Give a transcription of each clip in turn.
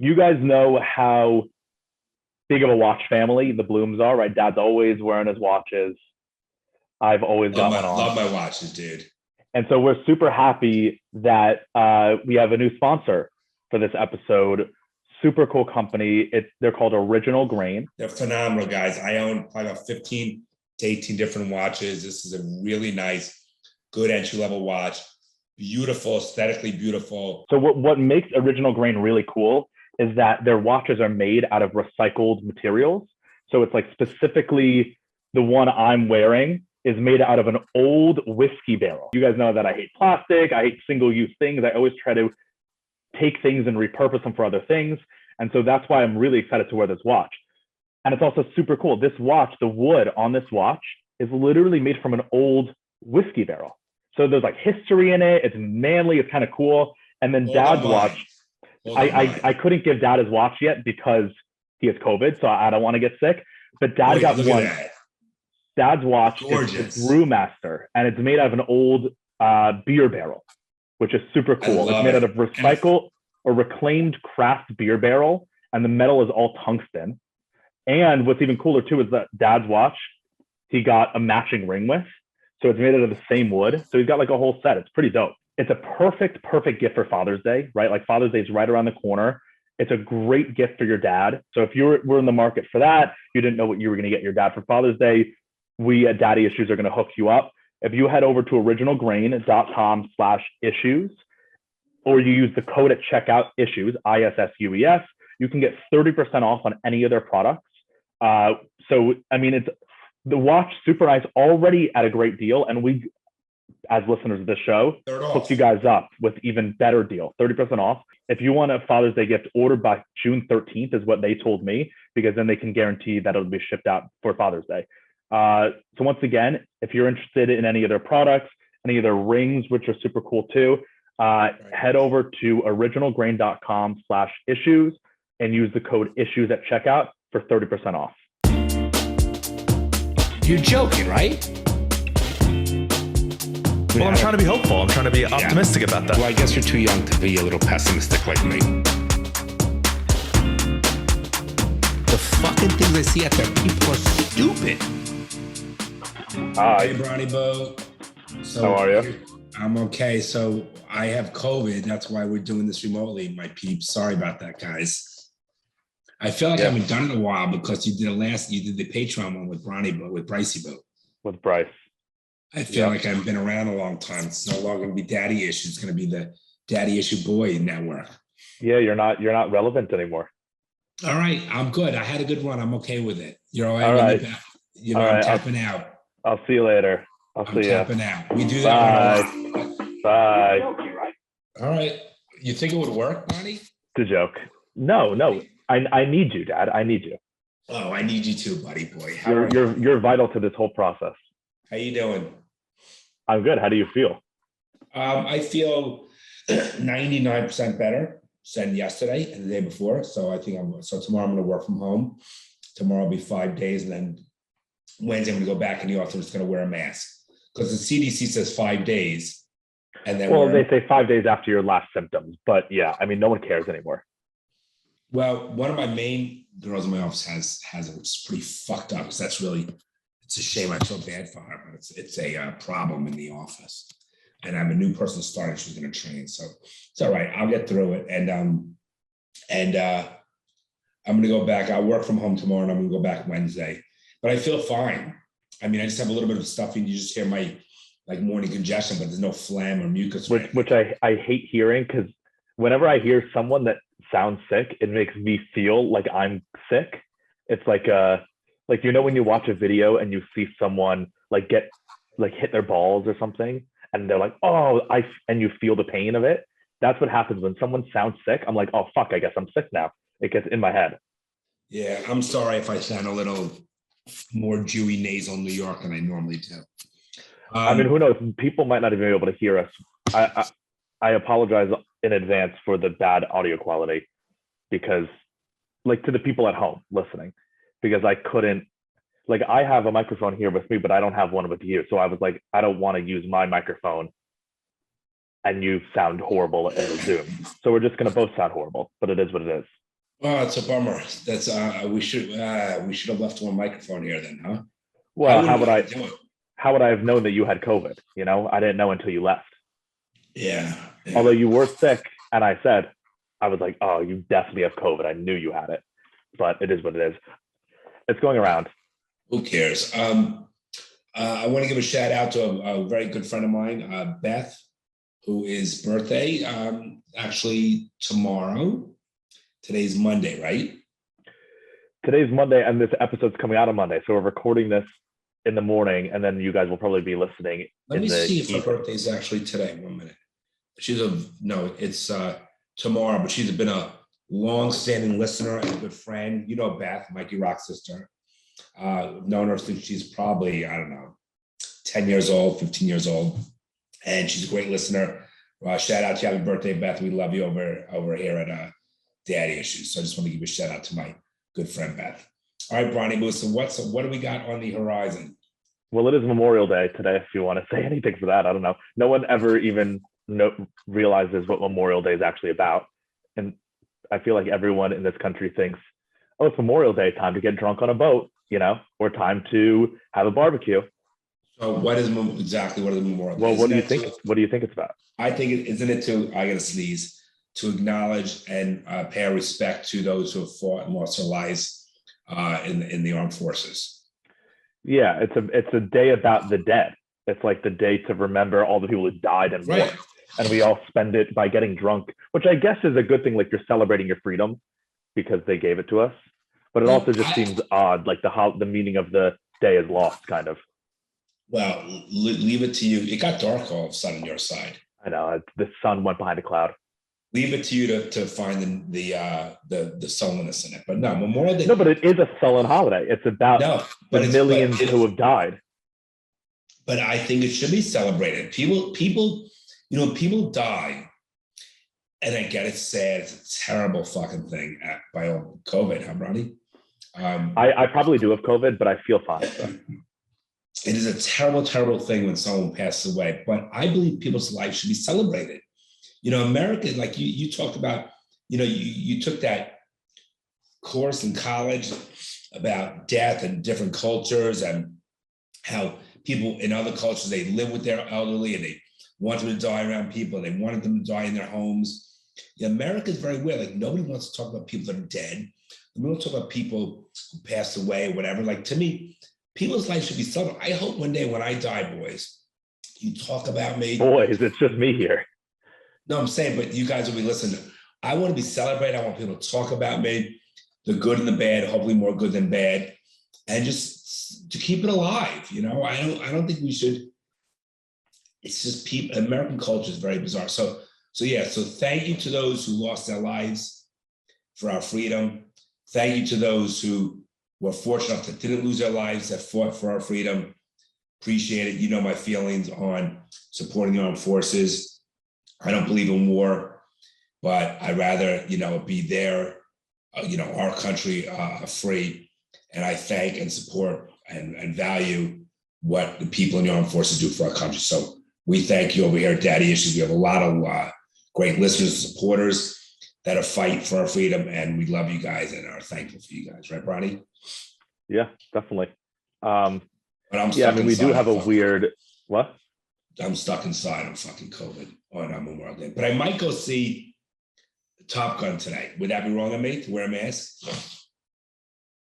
you guys know how big of a watch family the Blooms are, right? Dad's always wearing his watches. I've always got one on. Love my watches, dude. And so we're super happy that we have a new sponsor for this episode. Super cool company. They're called Original Grain. They're phenomenal, guys. I own probably about 15 to 18 different watches. This is a really nice, good entry-level watch. Beautiful, aesthetically beautiful. So what makes Original Grain really cool is that their watches are made out of recycled materials. So it's like specifically the one I'm wearing is made out of an old whiskey barrel. You guys know that I hate plastic. I hate single-use things. I always try to take things and repurpose them for other things. And so that's why I'm really excited to wear this watch. And it's also super cool. This watch, the wood on this watch is literally made from an old whiskey barrel. So there's like history in it. It's manly. It's kind of cool. And then Dad's watch, I couldn't give Dad his watch yet because he has COVID. So I don't want to get sick. But Dad got one. Dad's watch is Brewmaster, and it's made out of an old beer barrel, which is super cool. It's made out of recycled or reclaimed craft beer barrel, and the metal is all tungsten. And what's even cooler too is that Dad's watch, he got a matching ring with. So it's made out of the same wood. So he's got like a whole set. It's pretty dope. It's a perfect gift for Father's Day, right? Like Father's Day is right around the corner. It's a great gift for your dad. So if you were in the market for that, you didn't know what you were going to get your dad for Father's Day, we at Daddy Issues are going to hook you up. If you head over to originalgrain.com/issues, or you use the code at checkout issues, ISSUES, you can get 30% off on any of their products. So, I mean, it's the watch, super nice, already at a great deal. And we, as listeners of this show, hook you guys up with even better deal, 30% off. If you want a Father's Day gift, order by June 13th is what they told me, because then they can guarantee that it'll be shipped out for Father's Day. So once again, if you're interested in any of their products, any of their rings, which are super cool too, head over to originalgrain.com/issues and use the code issues at checkout for 30% off. You're joking, right? Well, I'm trying to be hopeful. I'm trying to be optimistic about that. Well, I guess you're too young to be a little pessimistic like me. The fucking things I see out there, people are stupid. Hey, Brownie Bo. So how are you? I'm okay. So I have COVID. That's why we're doing this remotely, my peeps. Sorry about that, guys. I feel like I haven't done it in a while because you did the Patreon one with Brownie Bo, with Brycey Bo. With Bryce. I feel like I've been around a long time. It's no longer going to be Daddy Issue. It's going to be the Daddy Issue Boy Network. Yeah, you're not relevant anymore. All right, I'm good. I had a good run. I'm okay with it. You're all right. All right. You know, all I'm tapping out. I'll see you later. I'm tapping out. We do that. Bye. All right. You think it would work, Bonnie? It's a joke. No. I need you, Dad. I need you. Oh, I need you too, buddy boy. You're vital to this whole process. How you doing? I'm good. How do you feel? I feel 99% better than yesterday and the day before. So I think tomorrow I'm going to work from home. Tomorrow will be 5 days, and then Wednesday I'm going to go back in the office. I'm just going to wear a mask because the CDC says 5 days. And then they say 5 days after your last symptoms, but yeah, I mean, no one cares anymore. Well, one of my main girls in my office has it, which is pretty fucked up because it's a shame. I feel bad for her, but it's a problem in the office. And I'm a new person starting. She's going to train, so it's all right. I'll get through it. And I'm going to go back. I'll work from home tomorrow, and I'm going to go back Wednesday. But I feel fine. I mean, I just have a little bit of stuffing. You just hear my morning congestion, but there's no phlegm or mucus. Which I hate hearing, because whenever I hear someone that sounds sick, it makes me feel like I'm sick. It's like when you watch a video and you see someone get hit their balls or something, and they're like, and you feel the pain of it. That's what happens when someone sounds sick. I'm like, oh fuck, I guess I'm sick now. It gets in my head. Yeah, I'm sorry if I sound a little more Jewy nasal New York than I normally do. I mean, who knows? People might not even be able to hear us. I apologize in advance for the bad audio quality, because to the people at home listening, because I couldn't, I have a microphone here with me, but I don't have one with you. So I was like, I don't want to use my microphone and you sound horrible in the Zoom. So we're just going to both sound horrible, but it is what it is. Oh, it's a bummer. That's we should have left one microphone here then, huh? I Well, wouldn't mind doing it. how would I have known that you had COVID? You know, I didn't know until you left. Yeah, Although yeah. you were sick, and I was like, oh, you definitely have COVID. I knew you had it, but it is what it is. It's going around. Who cares? I want to give a shout out to a very good friend of mine, Beth, who is birthday actually tomorrow. Today's Monday, right? Today's Monday, and this episode's coming out on Monday, so we're recording this in the morning, and then you guys will probably be listening Let in me the see if her evening. birthday is actually today. 1 minute. It's tomorrow, but she's been a long-standing listener and a good friend. You know Beth, Mikey Rock's sister. Known her since she's probably, I don't know, 10 years old, 15 years old. And she's a great listener. Shout out to you. Happy birthday, Beth. We love you over here at Daddy Issues. So I just want to give a shout out to my good friend Beth. All right, Bronny Moose. So what do we got on the horizon? Well, it is Memorial Day today, if you want to say anything for that. I don't know. No one ever even realizes what Memorial Day is actually about. And I feel like everyone in this country thinks, oh, it's Memorial Day, time to get drunk on a boat, you know, or time to have a barbecue. So what is exactly what is Memorial Day? Well, what do you think? To, What do you think it's about? I think isn't it to, I got to sneeze, to acknowledge and pay respect to those who have fought and lost their lives in the armed forces. Yeah, it's a day about the dead. It's like the day to remember all the people who died in war. Right. And we all spend it by getting drunk, which I guess is a good thing. Like you're celebrating your freedom because they gave it to us. But it also just seems odd, like the meaning of the day is lost, kind of. Well, leave it to you. It got dark all of a sudden on your side. I know the sun went behind a cloud. Leave it to you to find the sullenness in it. But no, Memorial Day. No, but it is a sullen holiday. It's about the millions who have died. But I think it should be celebrated. People, people die, and I get it's sad. It's a terrible fucking thing by all COVID, huh, Ronnie? I probably do have COVID, but I feel fine. So. It is a terrible, terrible thing when someone passes away. But I believe people's lives should be celebrated. America, like you talked about, you took that course in college about death and different cultures and how people in other cultures, they live with their elderly and they want them to die around people. They wanted them to die in their homes. America is very weird. Like nobody wants to talk about people that are dead. We don't talk about people who passed away or whatever. Like to me, people's life should be celebrated. I hope one day when I die, boys, you talk about me. Boys, it's just me here. No, I'm saying, but you guys will be listening. I want to be celebrated. I want people to talk about me, the good and the bad, hopefully more good than bad, and just to keep it alive. I don't think we should. It's just people. American culture is very bizarre. So thank you to those who lost their lives for our freedom. Thank you to those who were fortunate enough that didn't lose their lives, that fought for our freedom. Appreciate it. You know my feelings on supporting the armed forces. I don't believe in war, but I'd rather, be there, our country free. And I thank and support and value what the people in the armed forces do for our country. So we thank you over here at Daddy Issues. We have a lot of great listeners and supporters that are fighting for our freedom. And we love you guys and are thankful for you guys. Right, Bronny? Yeah, definitely. But we do have a weird, what? I'm stuck inside on fucking COVID on Memorial Day. But I might go see Top Gun today. Would that be wrong of me to wear a mask?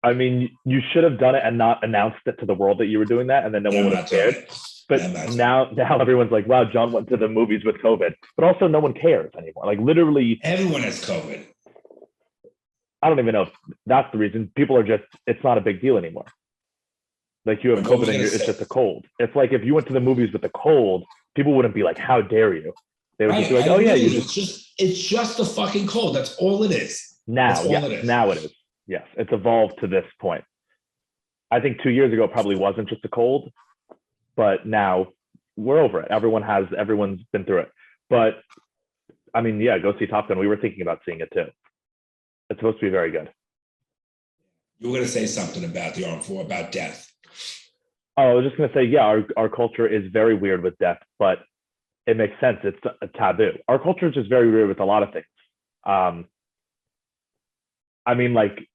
I mean, you should have done it and not announced it to the world that you were doing that, and then no one would have cared. But now everyone's like, wow, Jon went to the movies with COVID. But also no one cares anymore. Like literally everyone has COVID. I don't even know if that's the reason. People are just, it's not a big deal anymore. Like you have COVID and it's just a cold. It's like if you went to the movies with a cold, people wouldn't be like, how dare you? They would just be like, oh yeah, it's just a fucking cold. That's all it is. Now it is. Yes, it's evolved to this point. I think 2 years ago, it probably wasn't just a cold, but now we're over it. Everyone's been through it. But I mean, yeah, go see Top Gun. We were thinking about seeing it too. It's supposed to be very good. You were going to say something about the armed forces, about death. Oh, I was just going to say, yeah, our culture is very weird with death, but it makes sense. It's a taboo. Our culture is just very weird with a lot of things. I mean, like,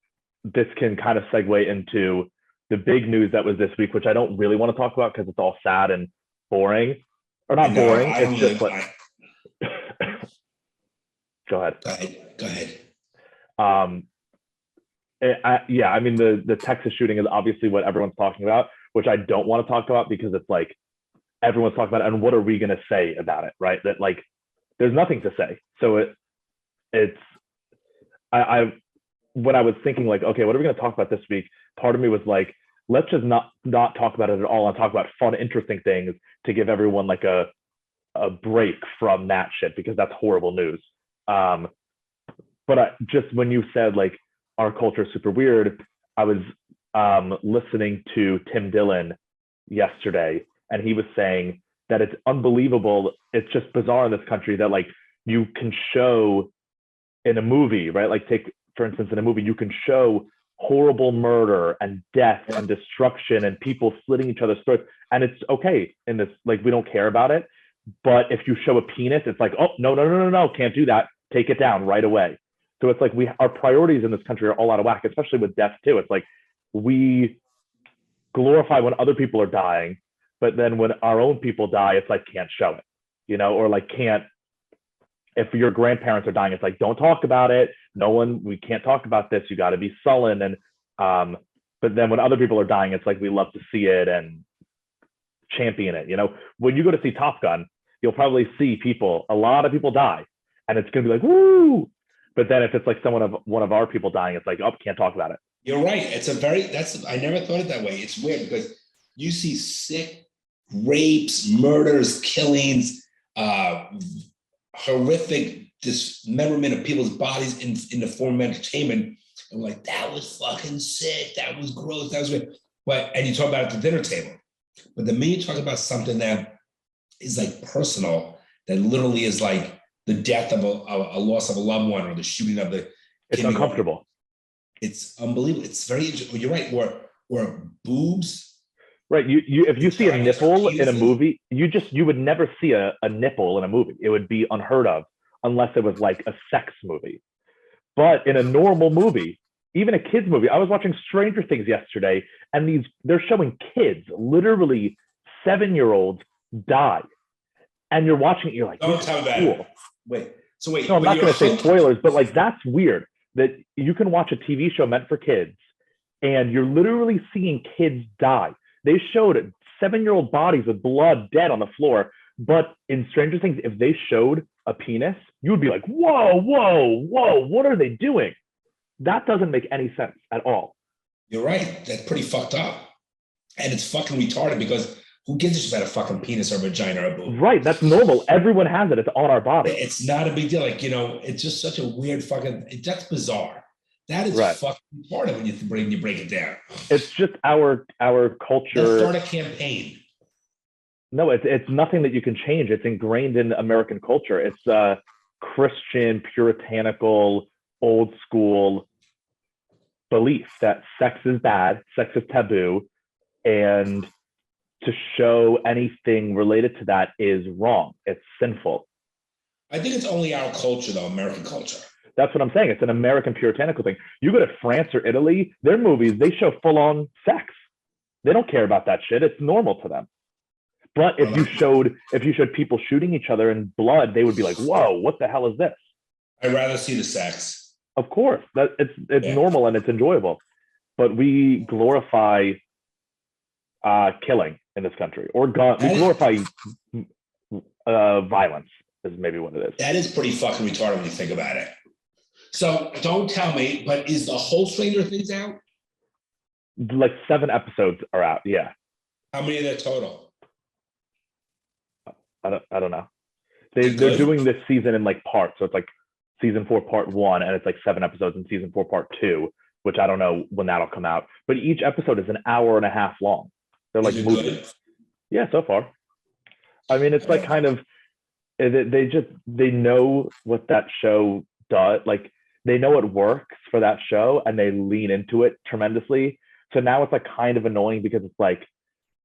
this can kind of segue into the big news that was this week, which I don't really want to talk about because it's all sad and boring, or not No, boring. I It's don't just really. like, go ahead. Go ahead. Yeah, I mean, the Texas shooting is obviously what everyone's talking about, which I don't want to talk about because it's like everyone's talking about it, and what are we going to say about it, right? That like there's nothing to say. So it's I when I was thinking like, okay, what are we going to talk about this week? Part of me was like, let's just not talk about it at all and talk about fun, interesting things to give everyone like a break from that shit because that's horrible news. But just when you said like our culture is super weird, I was listening to Tim Dillon yesterday, and he was saying that it's unbelievable. It's just bizarre in this country that like you can show in a movie, right? Like take, for instance, in a movie, you can show horrible murder and death and destruction and people slitting each other's throats. And it's okay in this, like, we don't care about it. But if you show a penis, it's like, oh, no, can't do that. Take it down right away. So it's like our priorities in this country are all out of whack, especially with death too. It's like we glorify when other people are dying, but then when our own people die, it's like can't show it, or like can't. If your grandparents are dying, it's like don't talk about it. We can't talk about this. You got to be sullen. And but then when other people are dying, it's like we love to see it and champion it. When you go to see Top Gun, you'll probably see a lot of people die, and it's gonna be like woo. But then if it's like one of our people dying, it's like, oh, can't talk about it. You're right. I never thought it that way. It's weird because you see sick rapes, murders, killings, horrific dismemberment of people's bodies in the form of entertainment. And we're like, that was fucking sick. That was gross. That was weird. And you talk about it at the dinner table. But the minute you talk about something that is like personal, that literally is like the death of a loss of a loved one or the shooting of the it's uncomfortable. It's unbelievable. It's very interesting. You're right. Or boobs. Right. If you see a nipple in a movie, you would never see a nipple in a movie. It would be unheard of unless it was like a sex movie. But in a normal movie, even a kid's movie, I was watching Stranger Things yesterday, and they're showing kids, literally 7-year-olds, die. And you're watching it, you're like, don't tell me about it. Wait. No, I'm not going to say spoilers, but like that's weird that you can watch a TV show meant for kids and you're literally seeing kids die. They showed 7-year-old bodies with blood dead on the floor. But in Stranger Things, if they showed a penis, you would be like, whoa, what are they doing? That doesn't make any sense at all. You're right. That's pretty fucked up. And it's fucking retarded because who gives a shit about a fucking penis or vagina or a boob? Right. That's normal. Everyone has it. It's on our body. It's not a big deal. Like, it's just such a weird that's bizarre. That is fucking retarded when you break it down. It's just our culture. Let's start a campaign. No, it's nothing that you can change. It's ingrained in American culture. It's a Christian, puritanical, old school belief that sex is bad, sex is taboo, and to show anything related to that is wrong. It's sinful. I think it's only our culture, though, American culture. That's what I'm saying. It's an American puritanical thing. You go to France or Italy, their movies, they show full-on sex. They don't care about that shit. It's normal to them. But if you showed people shooting each other in blood, they would be like, whoa, what the hell is this? I'd rather see the sex. Of course. It's normal and it's enjoyable. But we glorify killing in this country, or gun. We glorify violence is maybe what it is. That is pretty fucking retarded when you think about it. So don't tell me, but is the whole Stranger Things out? Like 7 episodes are out. Yeah. How many are there total? I don't know. They're doing this season in like parts. So it's like season 4, part 1, and it's like 7 episodes in season 4, part 2, which I don't know when that'll come out. But each episode is an hour and a half long. They're like movies. Yeah, so far. I mean, it's like kind of they know what that show does. Like they know it works for that show, and they lean into it tremendously. So now it's like kind of annoying because it's like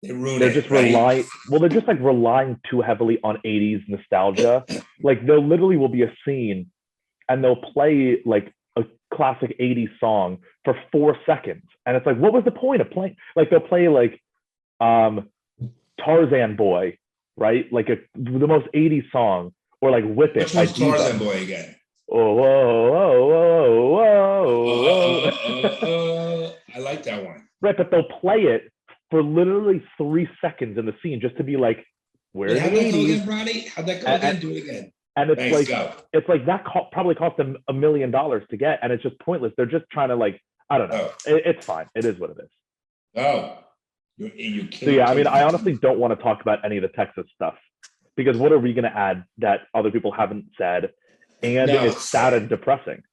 they're just relying too heavily on 80s nostalgia. Like there literally will be a scene and they'll play like a classic 80s song for 4 seconds. And it's like, what was the point of playing? Like they'll play like Tarzan Boy, right? Like the most 80s song, or like Whip It. Which one's Tarzan Boy again? Oh, whoa, whoa, whoa, whoa, whoa. I like that one. Right, but they'll play it for literally 3 seconds in the scene just to be like, where's How'd the that go 80s? again, Ronnie? How'd that go again? Do it again. And it's Thanks, like, go. it's like that probably cost them $1 million to get, and it's just pointless. They're just trying to like, I don't know. It's fine. It is what it is. Oh, you can't. So yeah, I mean, I honestly don't want to talk about any of the Texas stuff because what are we going to add that other people haven't said? And it's sad and depressing.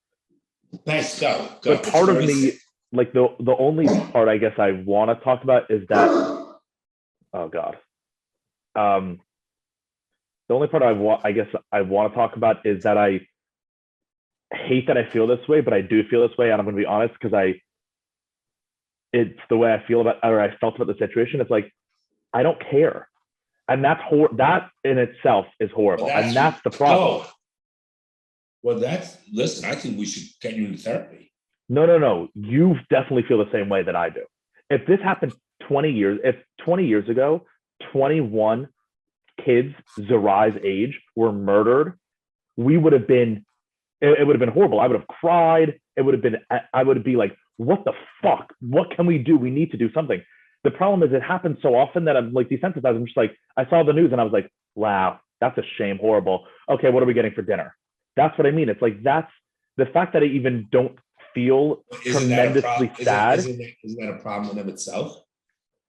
Nice, go. But part of me, like the only part I guess I want to talk about is that, oh God. The only part I want to talk about is that I hate that I feel this way, but I do feel this way, and I'm going to be honest because it's the way I feel about, or I felt about the situation. It's like I don't care, and that in itself is horrible, and that's the problem. Oh. Well, listen. I think we should get you into therapy. No. You definitely feel the same way that I do. If this happened 20 years ago, 21 kids Zarai's age were murdered, it would have been horrible. I would have cried. I would be like, what the fuck? What can we do? We need to do something. The problem is it happens so often that I'm like desensitized. I'm just like, I saw the news and I was like, wow, that's a shame. Horrible. Okay, what are we getting for dinner? That's what I mean. It's like, that's the fact that I even don't feel tremendously sad. Isn't that a problem in of itself?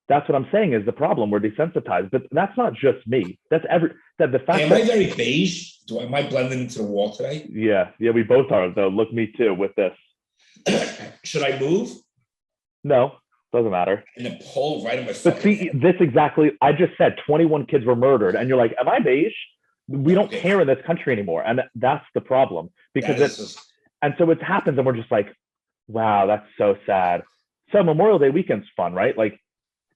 That's what I'm saying is the problem. We're desensitized, but that's not just me. That's the fact. Am I very beige? Am I blending into the wall today? Yeah, we both are though. Look, me too with this. Should I move? No, doesn't matter. In a pole right in my. But see, this exactly. I just said 21 kids were murdered, and you're like, am I beige? We don't care in this country anymore, and that's the problem because and so it happens, and we're just like, wow, that's so sad. So Memorial Day weekend's fun, right? Like,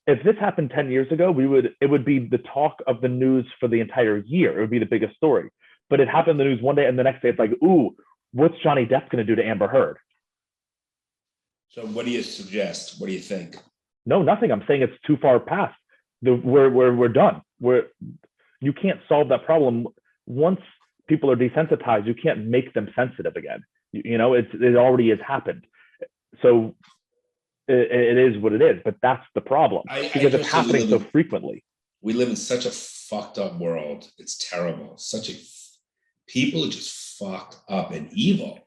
if this happened 10 years ago, it would be the talk of the news for the entire year. It would be the biggest story. But it happened in the news one day, and the next day it's like, ooh, what's Johnny Depp going to do to Amber Heard? So what do you suggest? What do you think? No, nothing. I'm saying it's too far past. We're done. You can't solve that problem. Once people are desensitized, you can't make them sensitive again. You know, it already has happened. So it is what it is, but that's the problem because it's happening so frequently. We live in such a fucked up world. It's terrible. People are just fucked up and evil.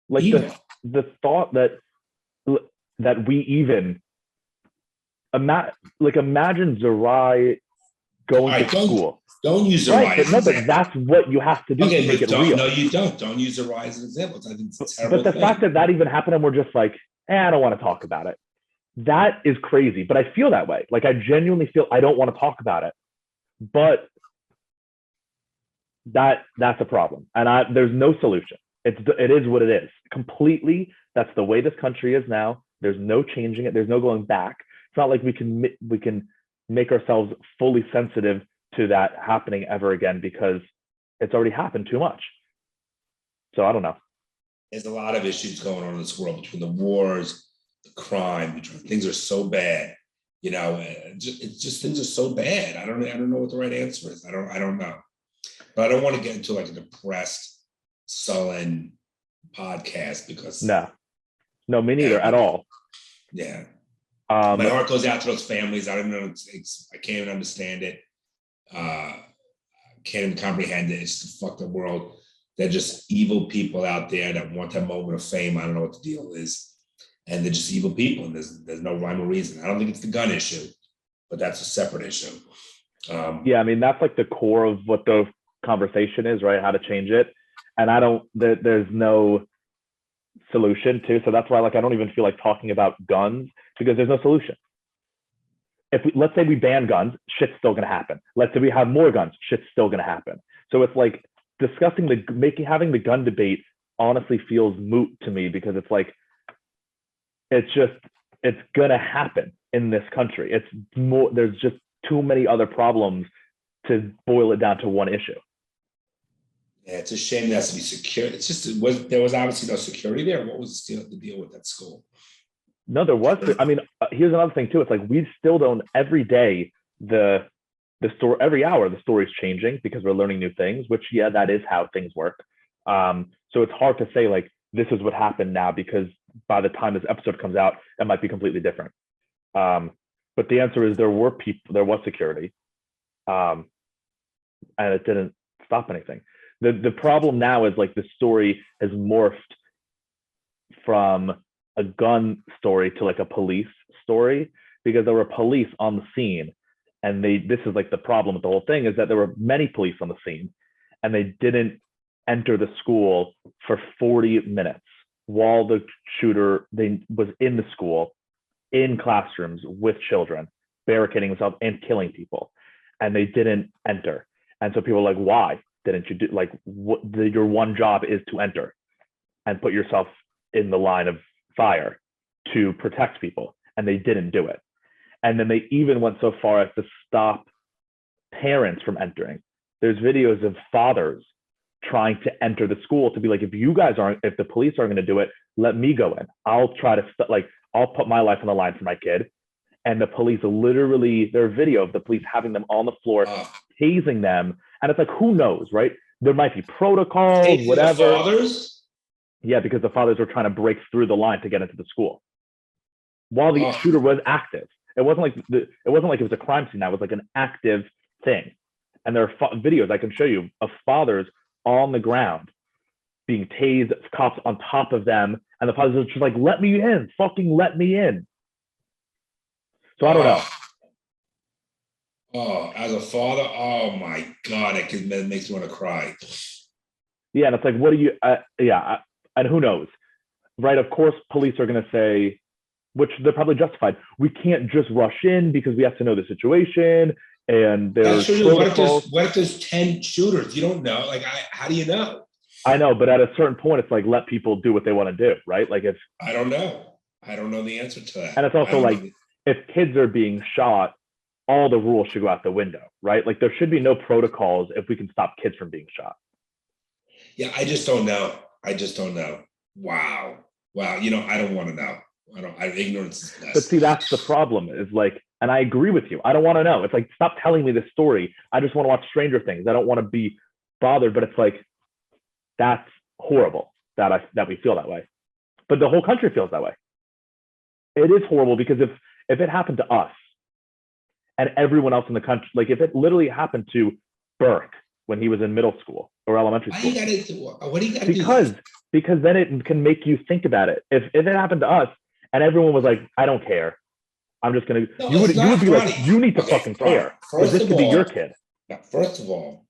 Like evil. The thought that we even imagine Zarai going to school. Don't use Zarai. Right, but that's what you have to do to make it real. No, you don't. Don't use Zarai as an example. I think it's a terrible But the fact that even happened and we're just like, I don't want to talk about it. That is crazy. But I feel that way. Like I genuinely feel I don't want to talk about it. But that's a problem. And there's no solution. It is what it is. Completely. That's the way this country is now. There's no changing it. There's no going back. It's not like we can make ourselves fully sensitive to that happening ever again because it's already happened too much. So I don't know. There's a lot of issues going on in this world between the wars, the crime, things are so bad. You know, it's just things are so bad. I don't know what the right answer is. I don't know. But I don't want to get into like a depressed, sullen podcast because no, me neither at all. Yeah. My heart goes out to those families. I don't know. I can't even understand it. Can't even comprehend it. It's the fucked up world. They're just evil people out there that want that moment of fame. I don't know what the deal is. And they're just evil people. And there's no rhyme or reason. I don't think it's the gun issue, but that's a separate issue. Yeah, I mean, that's like the core of what the conversation is, right? How to change it. And there's no solution to. So that's why I don't even feel like talking about guns because there's no solution. Let's say we ban guns, shit's still going to happen. Let's say we have more guns, shit's still going to happen. So it's like discussing having the gun debate honestly feels moot to me because it's like, it's going to happen in this country. There's just too many other problems to boil it down to one issue. Yeah, it's a shame there has to be secure. It's just there was obviously no security there. What was the deal with that school? No, there was. I mean, here's another thing too. It's like we still don't. Every day, the story, every hour, the story's changing because we're learning new things. Which, yeah, that is how things work. So it's hard to say like this is what happened now because by the time this episode comes out, it might be completely different. But the answer is there were people, there was security, and it didn't stop anything. The problem now is like the story has morphed from a gun story to like a police story because there were police on the scene, and this is like the problem with the whole thing is that there were many police on the scene, and they didn't enter the school for 40 minutes while the shooter was in the school, in classrooms with children, barricading himself and killing people, and they didn't enter. And so people are like, why didn't you do, like, your one job is to enter and put yourself in the line of fire to protect people, and they didn't do it. And then they even went so far as to stop parents from entering. There's videos of fathers trying to enter the school to be like, if the police aren't going to do it, let me go in. I'll try to I'll put my life on the line for my kid. And the police literally, there are video of the police having them on the floor, tasing them. And it's like, who knows, right? There might be protocols, Tasing whatever. The fathers? Yeah, because the fathers were trying to break through the line to get into the school while the shooter was active. It wasn't like it was a crime scene. That was like an active thing. And there are videos I can show you of fathers on the ground being tased, cops on top of them, and the fathers are just like, let me in, fucking let me in. So I don't know. Oh, as a father, oh my God, it makes me want to cry. Yeah, and it's like, what do you, and who knows, right? Of course, police are going to say, which they're probably justified, we can't just rush in because we have to know the situation, and there's protocols. What if there's 10 shooters? You don't know. Like, how do you know? I know, but at a certain point, it's like, let people do what they want to do, right? Like if I don't know. I don't know the answer to that. And it's also like, if kids are being shot, all the rules should go out the window, right? Like there should be no protocols if we can stop kids from being shot. Yeah, I just don't know. Wow. I don't want to know. Ignorance is bliss. But see, that's the problem is like, and I agree with you. I don't want to know. It's like, stop telling me this story. I just want to watch Stranger Things. I don't want to be bothered, but it's like, that's horrible that we feel that way. But the whole country feels that way. It is horrible because if it happened to us and everyone else in the country, like if it literally happened to Burke when he was in middle school or elementary school. What do you got to do? Because then it can make you think about it. If it happened to us and everyone was like, I don't care, I'm just going to, you would be like, you need to fucking care. Because this could be your kid. First of all,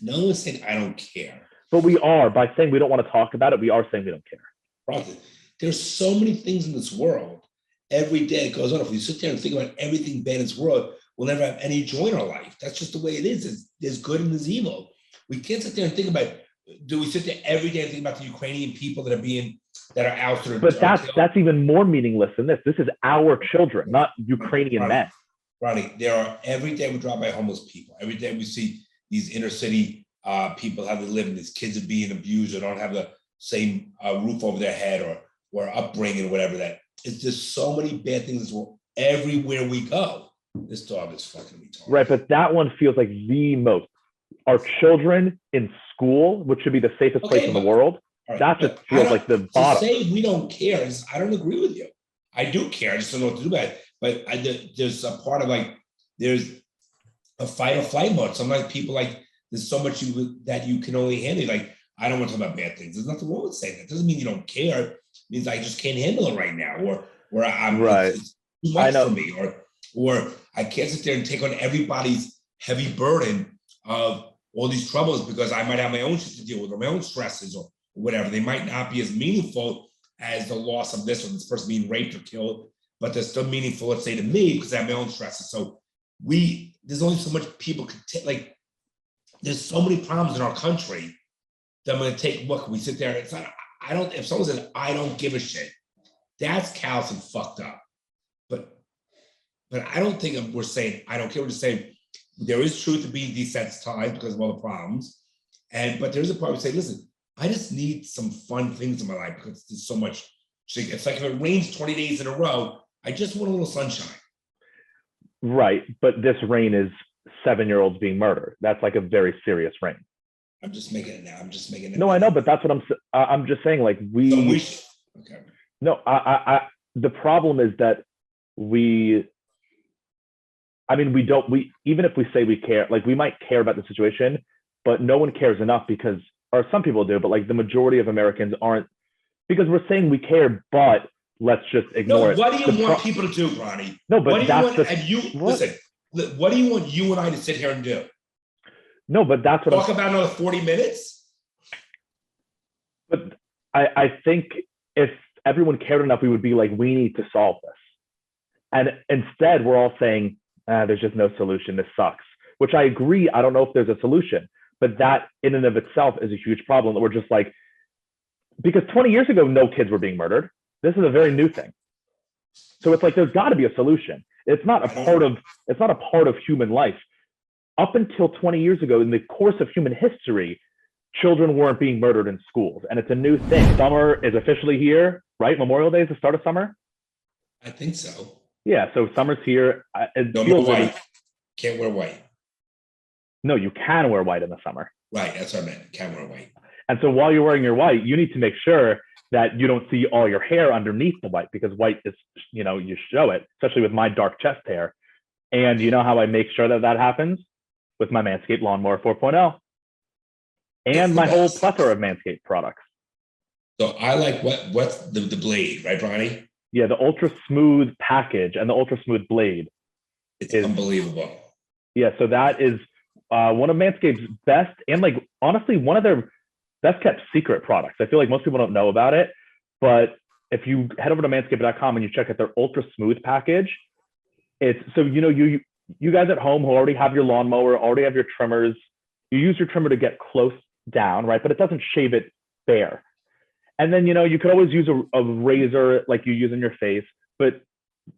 no one said I don't care. But we are, by saying we don't want to talk about it, we are saying we don't care. Brother, there's so many things in this world. Every day it goes on. If we sit there and think about everything bad in this world, we'll never have any joy in our life. That's just the way it is. There's good and there's evil. We can't sit there and think about, do we sit there every day and think about the Ukrainian people that are ousted? But that's even more meaningless than this. This is our children, not Ukrainian men. Ronnie, every day we drive by homeless people. Every day we see these inner city people, how they live, and these kids are being abused or don't have the same roof over their head or upbringing or whatever that. It's just so many bad things in this world. Everywhere we go, this dog is fucking retarded. Right, but that one feels like the most. Our children in school, which should be the safest place in the world, right, that just feels like the bottom. To say we don't care, I don't agree with you. I do care. I just don't know what to do about it. But there's a part of like, there's a fight or flight mode. Sometimes people like, there's so much that you can only handle. Like, I don't want to talk about bad things. There's nothing wrong with saying that. It doesn't mean you don't care. It means I just can't handle it right now, or I'm right. It's too much for me, or I can't sit there and take on everybody's heavy burden of all these troubles because I might have my own shit to deal with or my own stresses or whatever. They might not be as meaningful as the loss of this or this person being raped or killed, but they're still meaningful, let's say, to me because I have my own stresses. So there's only so much people could take. Like, there's so many problems in our country that I'm going to take. Look, we sit there. It's not. If someone says I don't give a shit, that's callous and fucked up. But I don't think we're saying I don't care. We're just saying there is truth to being desensitized because of all the problems, But there's a part where you say, listen, I just need some fun things in my life because there's so much. It's like if it rains 20 days in a row, I just want a little sunshine. Right. But this rain is 7-year-olds being murdered. That's like a very serious rain. I'm just making it now. No, I know, but that's what I'm just saying. Like okay. No, the problem is that we even if we say we care, like we might care about the situation, but no one cares enough because, or some people do, but like the majority of Americans aren't, because we're saying we care, but let's just ignore it. What do you want people to do, Ronnie? No, but listen, what do you want you and I to sit here and do? No, but that's what talk about another 40 minutes. But I think if everyone cared enough, we would be like, we need to solve this. And instead, we're all saying, there's just no solution. This sucks, which I agree. I don't know if there's a solution, but that in and of itself is a huge problem that we're just like, because 20 years ago, no kids were being murdered. This is a very new thing. So it's like, there's got to be a solution. It's not a part of human life. Up until 20 years ago, in the course of human history, children weren't being murdered in schools, and it's a new thing. Summer is officially here, right? Memorial Day is the start of summer? I think so. Yeah, so summer's here. No more white. Can't wear white. No, you can wear white in the summer. Right, that's what I meant. Can't wear white. And so while you're wearing your white, you need to make sure that you don't see all your hair underneath the white, because white is, you show it, especially with my dark chest hair. And you know how I make sure that that happens? With my Manscaped Lawnmower 4.0 and my whole plethora of Manscaped products. So I like what's the blade, right, Bronny? Yeah, the Ultra Smooth package and the Ultra Smooth blade. It's unbelievable. Yeah, so that is one of Manscaped's best, and like honestly, one of their best kept secret products. I feel like most people don't know about it, but if you head over to manscaped.com and you check out their Ultra Smooth package, it's so you guys at home who already have your lawnmower, already have your trimmers, you use your trimmer to get close down, right? But it doesn't shave it bare. And then, you could always use a razor like you use in your face, but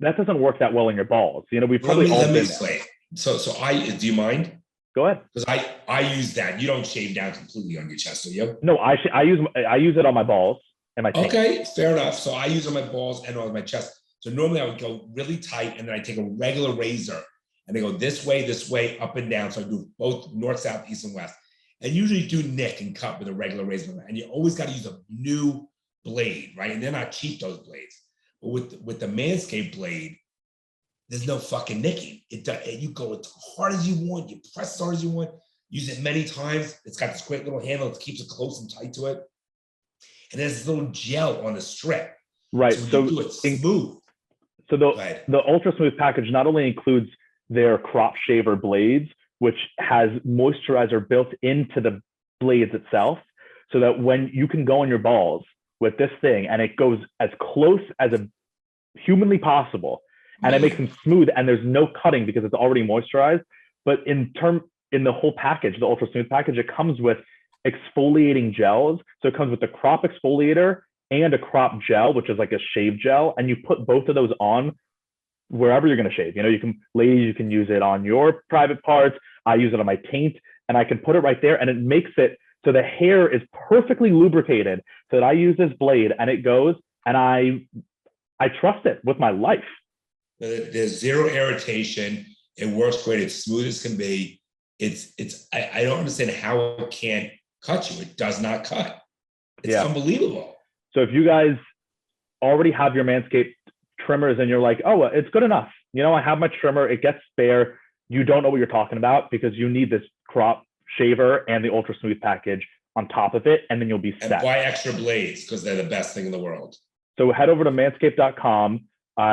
that doesn't work that well in your balls. We've probably all been there. So do you mind? Go ahead. Because I use that. You don't shave down completely on your chest, do you? No, I use it on my balls and my taint. Okay, fair enough. So I use it on my balls and on my chest. So normally I would go really tight, and then I take a regular razor and they go this way, up and down. So I do both north, south, east, and west. And usually do nick and cut with a regular razor. And you always got to use a new blade, right? And they're not cheap, those blades. But with the Manscaped blade, there's no fucking nicking. You go as hard as you want. You press as hard as you want. Use it many times. It's got this great little handle that keeps it close and tight to it. And there's this little gel on the strip. Right. So you do it smooth. So the Ultra Smooth package not only includes their crop shaver blades, which has moisturizer built into the blades itself, so that when you can go on your balls with this thing and it goes as close as humanly possible, and it makes them smooth, and there's no cutting because it's already moisturized. But in the whole package, the Ultra Smooth package, it comes with exfoliating gels. So it comes with the crop exfoliator and a crop gel, which is like a shave gel, and you put both of those on wherever you're going to shave. Ladies, you can use it on your private parts. I use it on my taint, and I can put it right there, and it makes it so the hair is perfectly lubricated, so that I use this blade and it goes, and I trust it with my life. There's zero irritation. It works great. It's smooth as can be. I don't understand how it can't cut you. It does not cut. It's unbelievable. So if you guys already have your Manscaped trimmers and you're like, oh, well, it's good enough. I have my trimmer. It gets bare. You don't know what you're talking about, because you need this crop shaver and the Ultra Smooth package on top of it, and then you'll be set. And buy extra blades, because they're the best thing in the world. So head over to manscaped.com.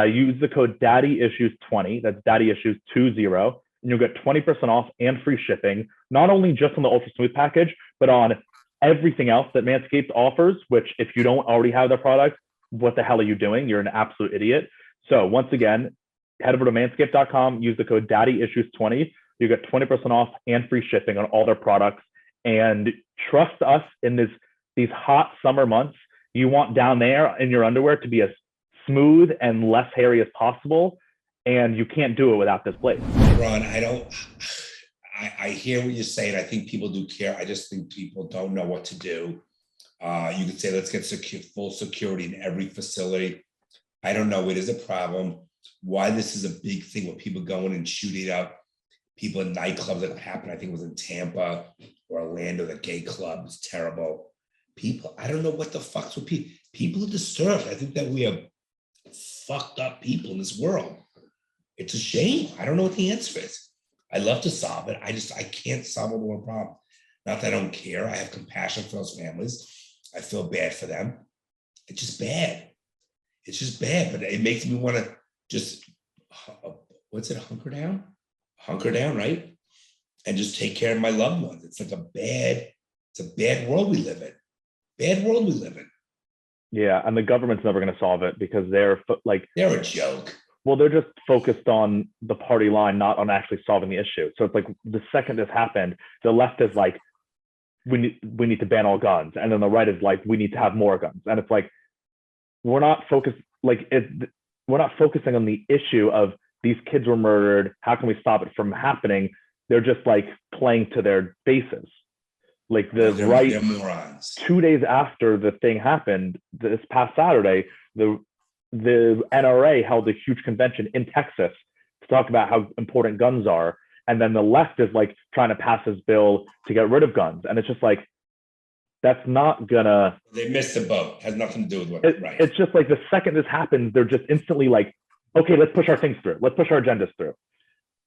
Use the code DaddyIssues20. That's DaddyIssues20, and you'll get 20% off and free shipping, not only just on the Ultra Smooth package, but on everything else that Manscaped offers, which if you don't already have their products, what the hell are you doing? You're an absolute idiot. So once again, head over to manscaped.com, use the code DaddyIssues20. You get 20% off and free shipping on all their products. And trust us, in these hot summer months, you want down there in your underwear to be as smooth and less hairy as possible. And you can't do it without this blade. Ron, I hear what you're saying. I think people do care. I just think people don't know what to do. You could say, let's get full security in every facility. I don't know. It is a problem. Why this is a big thing with people going and shooting up people in nightclubs, that happened, I think it was in Tampa or Orlando, the gay club was terrible. People, I don't know what the fuck's with people. People are disturbed. I think that we have fucked up people in this world. It's a shame. I don't know what the answer is. I love to solve it. I can't solve a more problem. Not that I don't care. I have compassion for those families. I feel bad for them. It's just bad. It's just bad, but it makes me want to just, what's it, hunker down? Hunker down, right? And just take care of my loved ones. It's like it's a bad world we live in. Bad world we live in. Yeah, and the government's never going to solve it because they're a joke. Well, they're just focused on the party line, not on actually solving the issue. So it's like the second this happened, the left is like, we need to ban all guns, and then the right is like, we need to have more guns. And it's like, we're not focusing on the issue of these kids were murdered. How can we stop it from happening? They're just like playing to their bases. Like the right, they're morons. 2 days after the thing happened, this past Saturday, the NRA held a huge convention in Texas to talk about how important guns are. And then the left is like trying to pass this bill to get rid of guns. And it's just like, that's not gonna. They missed the boat. Has nothing to do with what, right? It's just like the second this happens, they're just instantly like, okay, let's push our things through. Let's push our agendas through.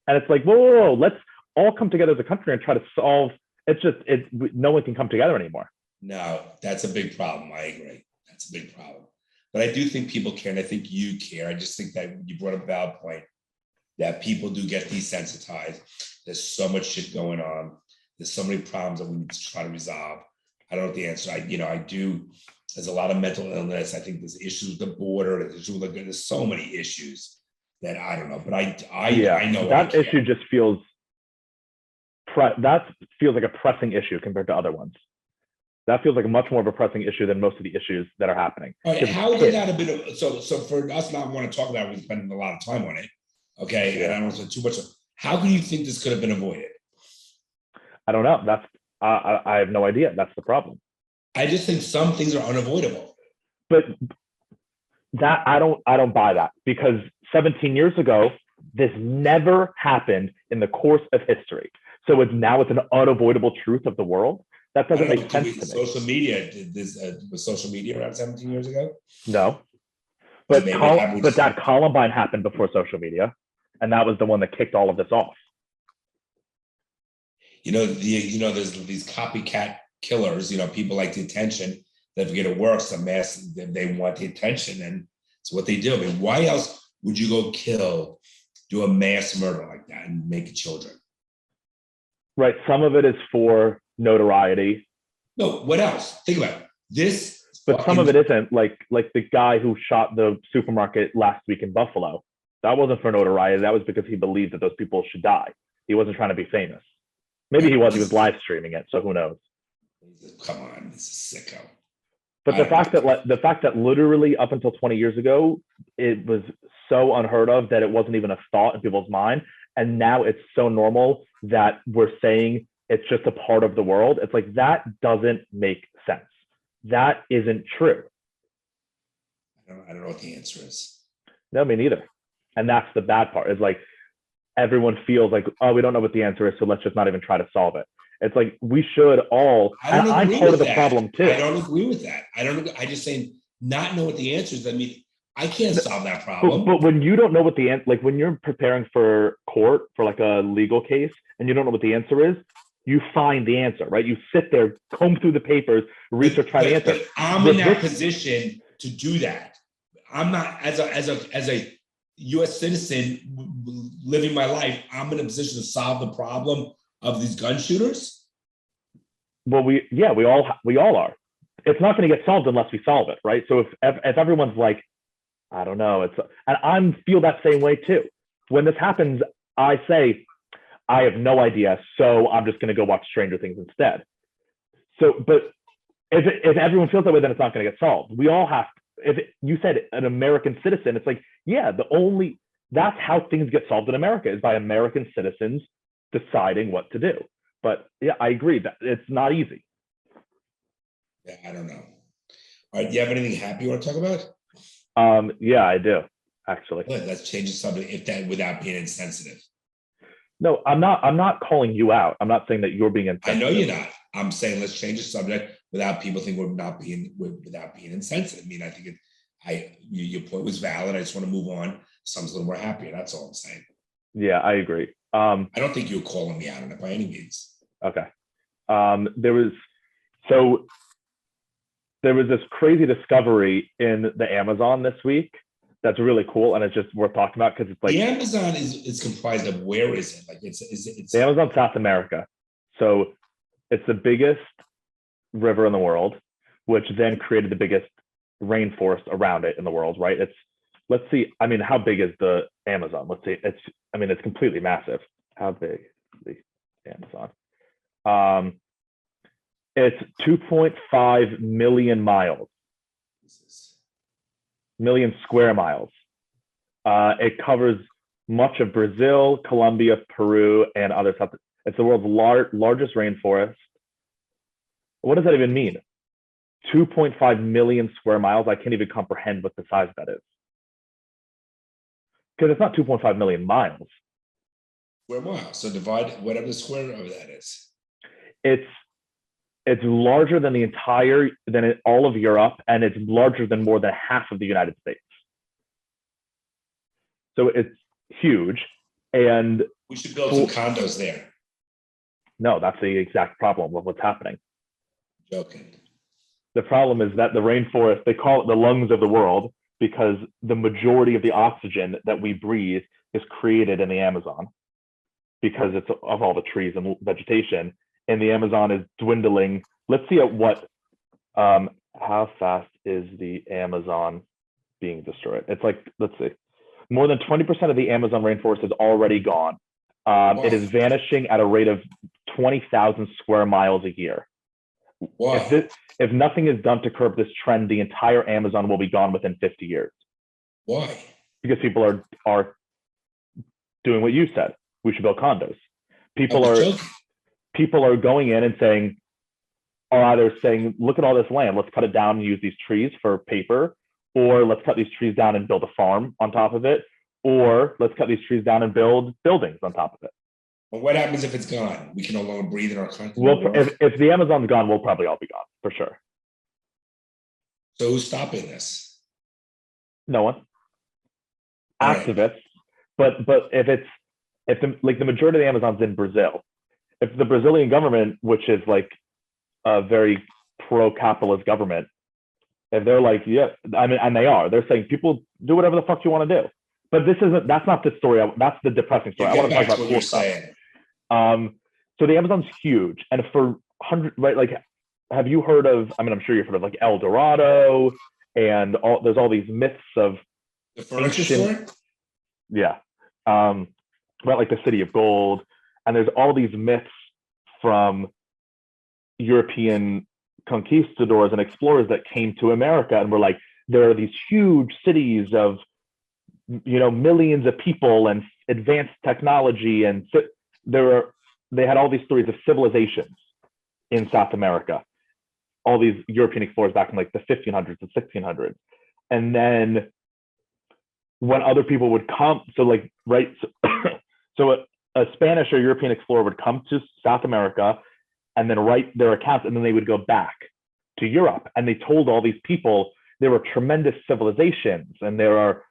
And it's like, whoa, let's all come together as a country and try to solve. It's just, no one can come together anymore. No, that's a big problem. I agree. That's a big problem. But I do think people care, and I think you care. I just think that you brought up a valid point that people do get desensitized. There's so much shit going on. There's so many problems that we need to try to resolve. I don't know the answer. I do. There's a lot of mental illness. I think there's issues with the border. There's so many issues that I don't know. But I know that issue just feels like a pressing issue compared to other ones. That feels like a much more of a pressing issue than most of the issues that are happening. All right, how could that have been? So for us not want to talk about it, we're spending a lot of time on it. Okay, and I don't want to say too much. How can you think this could have been avoided? I don't know. I have no idea. That's the problem. I just think some things are unavoidable. But that I don't buy that, because 17 years ago, this never happened in the course of history. So it's an unavoidable truth of the world. That doesn't make sense to me. Social media, was social media around 17 years ago? No. But that Columbine happened before social media, and that was the one that kicked all of this off. There's these copycat killers, people like the attention. They forget it works, they want the attention, and it's what they do. I mean, why else would you go do a mass murder like that and make it children? Right. Some of it is for notoriety. No, what else? Think about this. But some of it isn't, like the guy who shot the supermarket last week in Buffalo. That wasn't for notoriety. That was because he believed that those people should die. He wasn't trying to be famous. Maybe he was live streaming it, so who knows? Come on, this is sicko. But the fact that literally up until 20 years ago, it was so unheard of that it wasn't even a thought in people's mind. And now it's so normal that we're saying it's just a part of the world. It's like, that doesn't make sense. That isn't true. I don't know what the answer is. No, me neither. And that's the bad part, is like, everyone feels like, oh, we don't know what the answer is, so let's just not even try to solve it. It's like, we should all, and I'm part of the problem too. I don't agree with that. I just saying not know what the answer is. I mean, I can't solve that problem. But when you don't know what the answer, like when you're preparing for court for like a legal case and you don't know what the answer is, you find the answer, right? You sit there, comb through the papers, research, try to answer. But I'm in that position to do that. I'm not, as a U.S. citizen living my life, I'm in a position to solve the problem of these gun shooters. Well, we all are. It's not going to get solved unless we solve it, right? So if everyone's like, I don't know, and I feel that same way too. When this happens, I say, I have no idea, so I'm just going to go watch Stranger Things instead. So, but if everyone feels that way, then it's not going to get solved. We all have. You said an American citizen, it's like, yeah, that's how things get solved in America, is by American citizens deciding what to do. But yeah, I agree that it's not easy. Yeah, I don't know. All right, you have anything happy you want to talk about? Yeah, I do actually. Good, let's change the subject if that without being insensitive. No, I'm not calling you out. I'm not saying that you're being I know insensitive. you're not. I'm saying let's change the subject without people think without being insensitive. I mean, I think your point was valid. I just want to move on. Some's a little more happier. That's all I'm saying. Yeah, I agree. I don't think you're calling me out on it by any means. Okay. There was this crazy discovery in the Amazon this week that's really cool, and it's just worth talking about because it's like The Amazon is comprised of, where is it? Like it's the Amazon, South America. So it's the biggest river in the world, which then created the biggest rainforest around it in the world, right? Let's see. I mean, how big is the Amazon? Let's see. It's completely massive. How big is the Amazon? It's 2.5 million miles, million square miles. It covers much of Brazil, Colombia, Peru, and other stuff. It's the world's largest rainforest. What does that even mean? 2.5 million square miles. I can't even comprehend what the size of that is. Because it's not 2.5 million miles. Square mile. So divide whatever the square of that is. It's larger than all of Europe, and it's larger than more than half of the United States. So it's huge. And we should build some condos there. No, that's the exact problem of what's happening. Joking. The problem is that the rainforest, they call it the lungs of the world because the majority of the oxygen that we breathe is created in the Amazon because it's of all the trees and vegetation. And the Amazon is dwindling. Let's see how fast is the Amazon being destroyed? It's like, let's see. More than 20% of the Amazon rainforest is already gone. It is vanishing at a rate of 20,000 square miles a year. Wow. If nothing is done to curb this trend, the entire Amazon will be gone within 50 years. Why? Because people are doing what you said. We should build condos. People are going in and either saying, look at all this land, let's cut it down and use these trees for paper, or let's cut these trees down and build a farm on top of it, or let's cut these trees down and build buildings on top of it. Well, what happens if it's gone? We can no longer breathe in our country. Well, if the Amazon's gone, we'll probably all be gone for sure. So who's stopping this? No one. Activists. But if the majority of the Amazon's in Brazil, if the Brazilian government, which is like a very pro-capitalist government, if they're like, yeah, I mean, and they're saying people do whatever the fuck you want to do. But that's not the story. That's the depressing story. I want to talk about cool stuff. So the Amazon's huge, and for right, like, have you heard of? I mean, I'm sure you've heard of like El Dorado, and there's all these myths of the furniture store. Yeah, about like the city of gold, and there's all these myths from European conquistadors and explorers that came to America and were like, there are these huge cities of, millions of people and advanced technology, and they had all these stories of civilizations in South America, all these European explorers back in like the 1500s and 1600s. And then when other people would come, so a Spanish or European explorer would come to South America and then write their accounts, and then they would go back to Europe, and they told all these people there were tremendous civilizations, and there are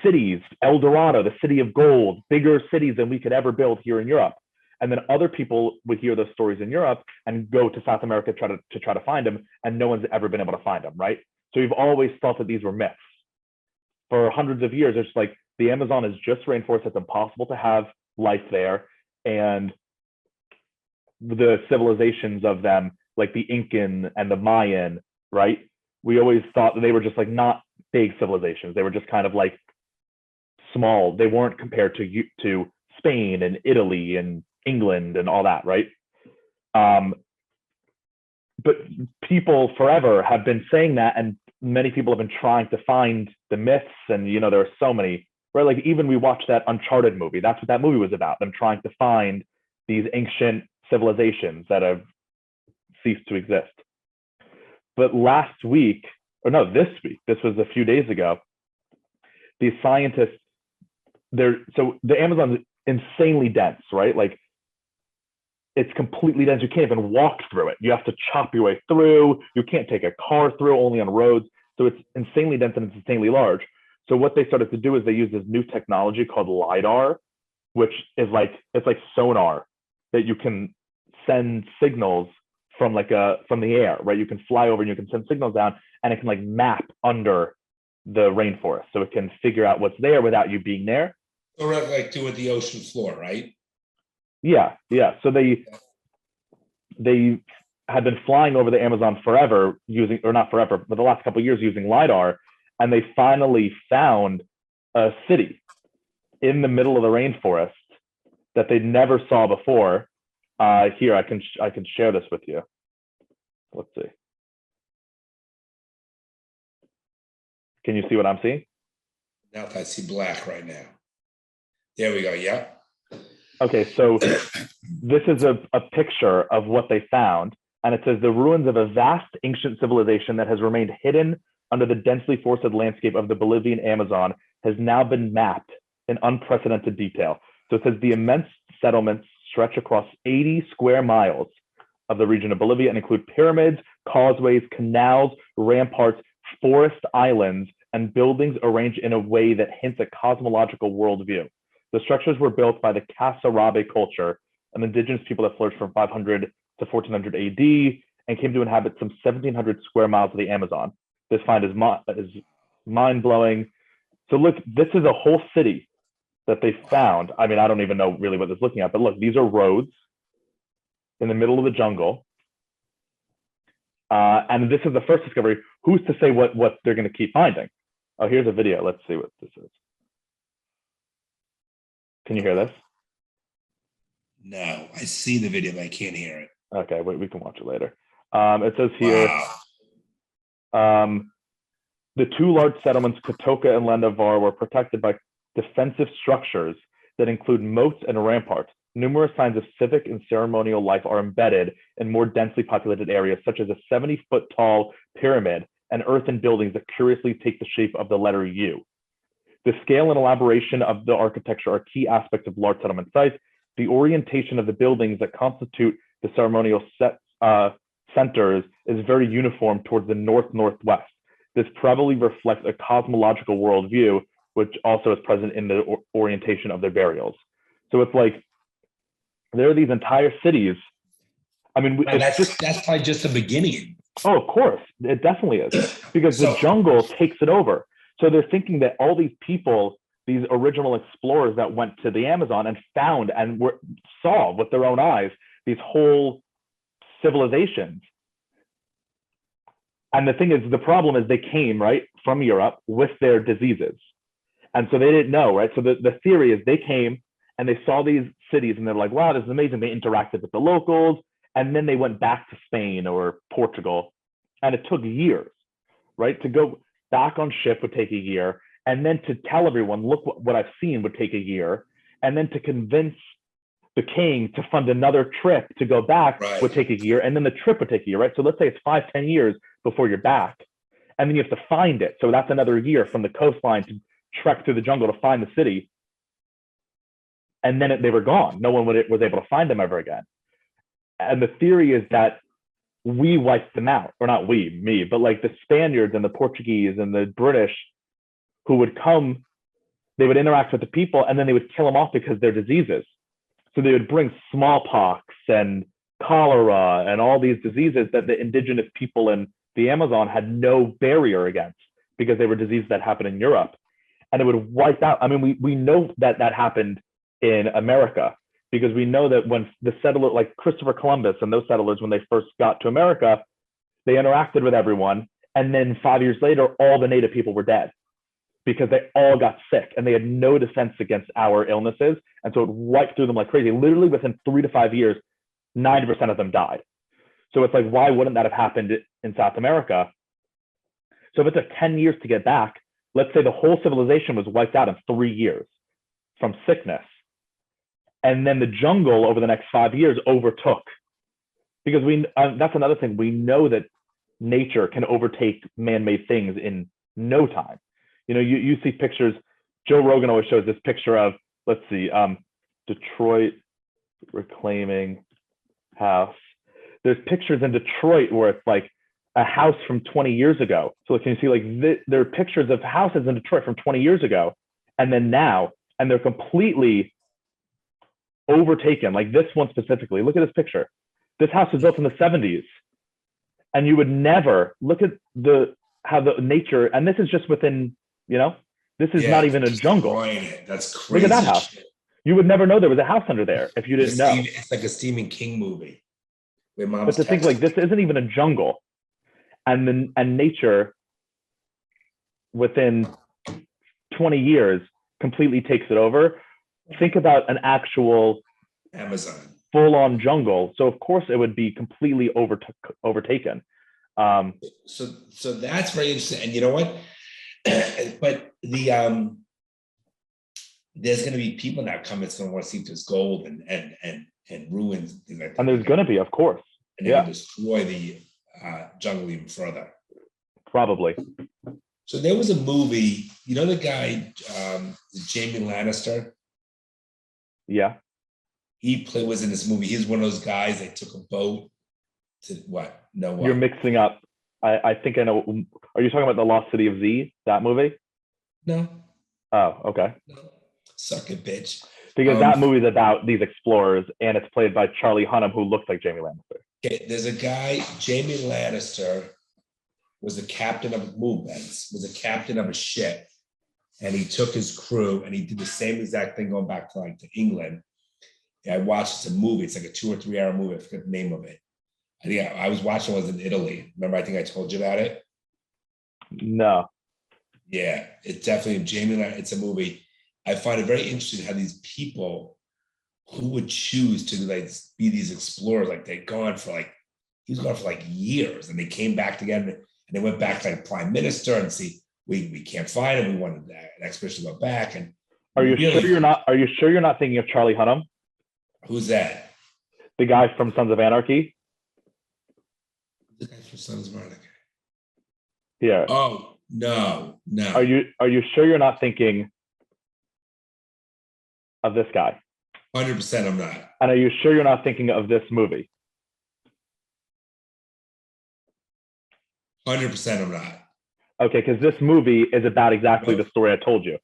cities, El Dorado, the city of gold, bigger cities than we could ever build here in Europe. And then other people would hear those stories in Europe and go to South America to try to find them, and no one's ever been able to find them, right? So we've always thought that these were myths. For hundreds of years, it's like the Amazon is just rainforest. It's impossible to have life there, and the civilizations of them, like the Incan and the Mayan, right? We always thought that they were just like not big civilizations. They were just kind of like small. They weren't compared to Spain and Italy and England and all that, right? But people forever have been saying that, and many people have been trying to find the myths, and there are so many, right? Like even we watched that Uncharted movie. That's what that movie was about, them trying to find these ancient civilizations that have ceased to exist. But last week, or no, this week, this was a few days ago, these scientists, so the Amazon is insanely dense, right? Like, it's completely dense. You can't even walk through it. You have to chop your way through. You can't take a car through, only on roads. So it's insanely dense and it's insanely large. So what they started to do is they use this new technology called LiDAR, which is it's like sonar that you can send signals from the air, right? You can fly over and you can send signals down, and it can like map under the rainforest. So it can figure out what's there without you being there. Or like do with the ocean floor, right? Yeah. So they had been flying over the Amazon forever using, or not forever, but the last couple of years using LiDAR, and they finally found a city in the middle of the rainforest that they never saw before. Here, I can share this with you. Let's see. Can you see what I'm seeing? Now I see black right now. There we go. Yeah. Okay, so this is a picture of what they found, and it says the ruins of a vast ancient civilization that has remained hidden under the densely forested landscape of the Bolivian Amazon has now been mapped in unprecedented detail. So it says the immense settlements stretch across 80 square miles of the region of Bolivia and include pyramids, causeways, canals, ramparts, forest islands, and buildings arranged in a way that hints at cosmological worldview. The structures were built by the Casarabe culture, an indigenous people that flourished from 500 to 1400 AD and came to inhabit some 1,700 square miles of the Amazon. This find is mind-blowing. So look, this is a whole city that they found. I mean, I don't even know really what this is looking at, but look, these are roads in the middle of the jungle. And this is the first discovery. Who's to say what they're going to keep finding? Oh, here's a video. Let's see what this is. Can you hear this? No, I see the video, but I can't hear it. Okay, we can watch it later. It says here, the two large settlements, Kotoka and Landavar, were protected by defensive structures that include moats and ramparts. Numerous signs of civic and ceremonial life are embedded in more densely populated areas, such as a 70-foot tall pyramid and earthen buildings that curiously take the shape of the letter U. The scale and elaboration of the architecture are key aspects of large settlement sites. The orientation of the buildings that constitute the ceremonial centers is very uniform towards the north-northwest. This probably reflects a cosmological worldview, which also is present in the orientation of their burials. So it's like, there are these entire cities. I mean, that's probably just the beginning. Oh, of course, it definitely is, because the jungle takes it over. So they're thinking that all these people, these original explorers that went to the Amazon and found and saw with their own eyes these whole civilizations. And the thing is, the problem is they came, right, from Europe with their diseases. And so they didn't know, right? So the theory is they came and they saw these cities and they're like, wow, this is amazing. They interacted with the locals. And then they went back to Spain or Portugal. And it took years, right? To go back on ship would take a year. And then to tell everyone, look what I've seen, would take a year. And then to convince the king to fund another trip to go back would take a year. And then the trip would take a year, right? So let's say it's 5-10 years before you're back. And then you have to find it. So that's another year from the coastline to trek through the jungle to find the city. And then they were gone. No one was able to find them ever again. And the theory is that we wiped them out, or not we, me, but like the Spaniards and the Portuguese and the British who would come, they would interact with the people and then they would kill them off because they're diseases. So they would bring smallpox and cholera and all these diseases that the indigenous people in the Amazon had no barrier against because they were diseases that happened in Europe. And it would wipe out. I mean, we know that happened in America, because we know that when the settler, like Christopher Columbus and those settlers, when they first got to America, they interacted with everyone. And then 5 years later, all the native people were dead because they all got sick and they had no defense against our illnesses. And so it wiped through them like crazy. Literally within 3 to 5 years, 90% of them died. So it's like, why wouldn't that have happened in South America? So if it took 10 years to get back, let's say the whole civilization was wiped out in 3 years from sickness. and then the jungle over the next 5 years overtook, because that's another thing, we know that nature can overtake man-made things in no time. You see pictures. Joe Rogan always shows this picture of, let's see, Detroit reclaiming house. There's pictures in Detroit where it's like a house from 20 years ago. So can you see, like, there are pictures of houses in Detroit from 20 years ago and then now, and they're completely overtaken. Like this one specifically, look at this picture. This house was built in the 70s, and you would never look at how the nature, and this is just within, this is not even a jungle. That's crazy. Look at that house. Shit. You would never know there was a house under there if you didn't know. It's like a Stephen King movie. But to think, like, this isn't even a jungle, and nature within 20 years completely takes it over. Think about an actual Amazon full-on jungle. So of course it would be completely overtaken. So that's very interesting. And you know what? But there's going to be people now coming that's going to want to see if there's gold and ruins. And there's going to be, of course. And they're going to destroy the jungle even further. Probably. So there was a movie, the guy, Jamie Lannister? Yeah. He was in this movie. He's one of those guys that took a boat to what? No, what? You're mixing up. I think I know. Are you talking about The Lost City of Z, that movie? No. Oh, okay. No. Suck it, bitch. Because that movie is about these explorers, and it's played by Charlie Hunnam, who looks like Jamie Lannister. Okay, there's a guy, Jamie Lannister, was the captain of was a captain of a ship, and he took his crew, and he did the same exact thing going back to England. I watched, it's a movie. It's like a 2 or 3 hour movie. I forget the name of it. I think I was watching it, was in Italy. Remember, I think I told you about it? No. Yeah, it's definitely Jamie Lannister. It's a movie. I find it very interesting how these people who would choose to be these explorers, he was gone for years, and they came back together, and they went back to prime minister and see, we can't find him. We wanted an expedition to go back. And are you sure you're not thinking of Charlie Hunnam? Who's that? The guy from Sons of Anarchy. The guy from Sons of Anarchy. Yeah. Oh, no. Are you sure you're not thinking of this guy? 100% I'm not. And are you sure you're not thinking of this movie? 100% I'm not. Okay, because this movie is about exactly the story I told you.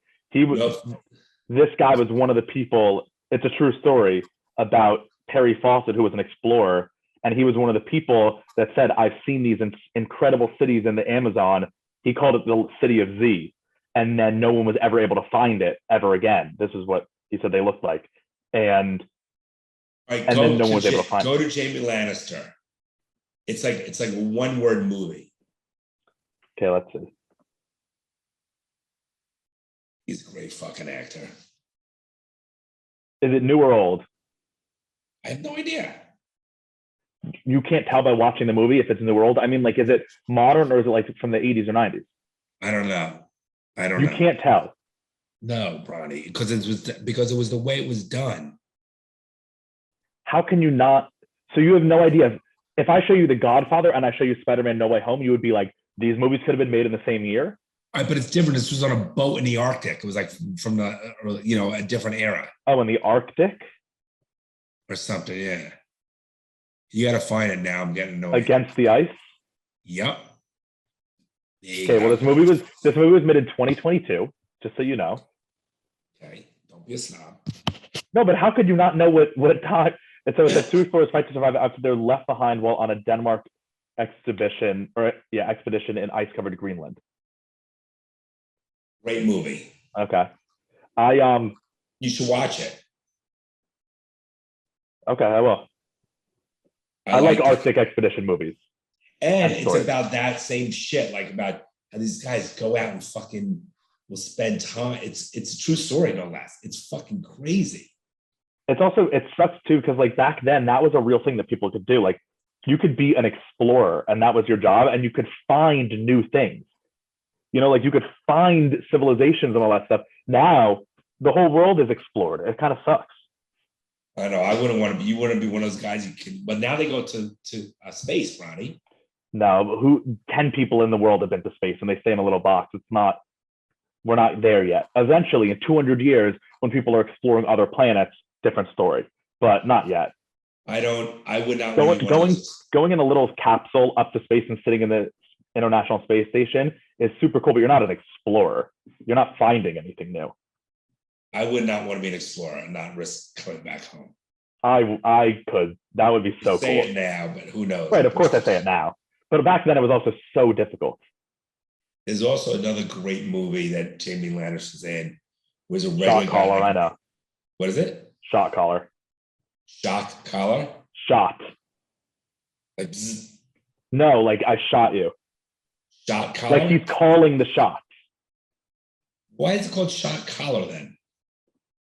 This guy was one of the people. It's a true story about Perry Fawcett, who was an explorer, and he was one of the people that said, "I've seen these incredible cities in the Amazon." He called it the City of Z, and then no one was ever able to find it ever again. This is what he said they looked like, and then no one was able to find it. Go to Jamie Lannister. It's like a one-word movie. Okay, let's see. He's a great fucking actor. Is it new or old? I have no idea. You can't tell by watching the movie if it's new or old. I mean, is it modern or is it from the 80s or 90s? I don't know. You can't tell. No, Bronny, because it was the way it was done. How can you not? So you have no idea. If I show you The Godfather and I show you Spider-Man No Way Home, you would be like, these movies could have been made in the same year? But it's different. This was on a boat in the Arctic. It was from a different era. Oh, in the Arctic? Or something, yeah. You got to find it now. I'm getting annoyed. Against the Ice? Yep. Okay, well, this movie was made in 2022, just so you know. Okay, don't be a snob. No, but how could you not know what time? And so it says 2 explorers fight to survive after they're left behind while on a Denmark expedition in ice-covered Greenland. Great movie. Okay. You should watch it. Okay, I will. I like Arctic expedition movies. And it's about that same shit, about how these guys go out and fucking will spend time. It's a true story, no less. It's fucking crazy. It's also, it sucks too, because back then that was a real thing that people could do. You could be an explorer and that was your job, and you could find new things. You could find civilizations and all that stuff. Now the whole world is explored. It kind of sucks. I know. I wouldn't want to be. You wouldn't be one of those guys. You can. But now they go to space, Ronnie. No, 10 people in the world have been to space and they stay in a little box. We're not there yet. Eventually, in 200 years, when people are exploring other planets, different story, but not yet. I would not Going, want to be one of those. going in a little capsule up to space and sitting in the International Space Station is super cool, but you're not an explorer. You're not finding anything new. I would not want to be an explorer and not risk coming back home. I could. That would be so cool. Say it now, but who knows? Right, of course I say it now. But back then it was also so difficult. There's also another great movie that Jamie Lannister's in. Was a regular Shot collar, guy. I know. What is it? Shot collar. Shock collar? Shot. Like bzz, No, like I shot you. shot collar? Like he's calling the shots. Why is it called shot collar then?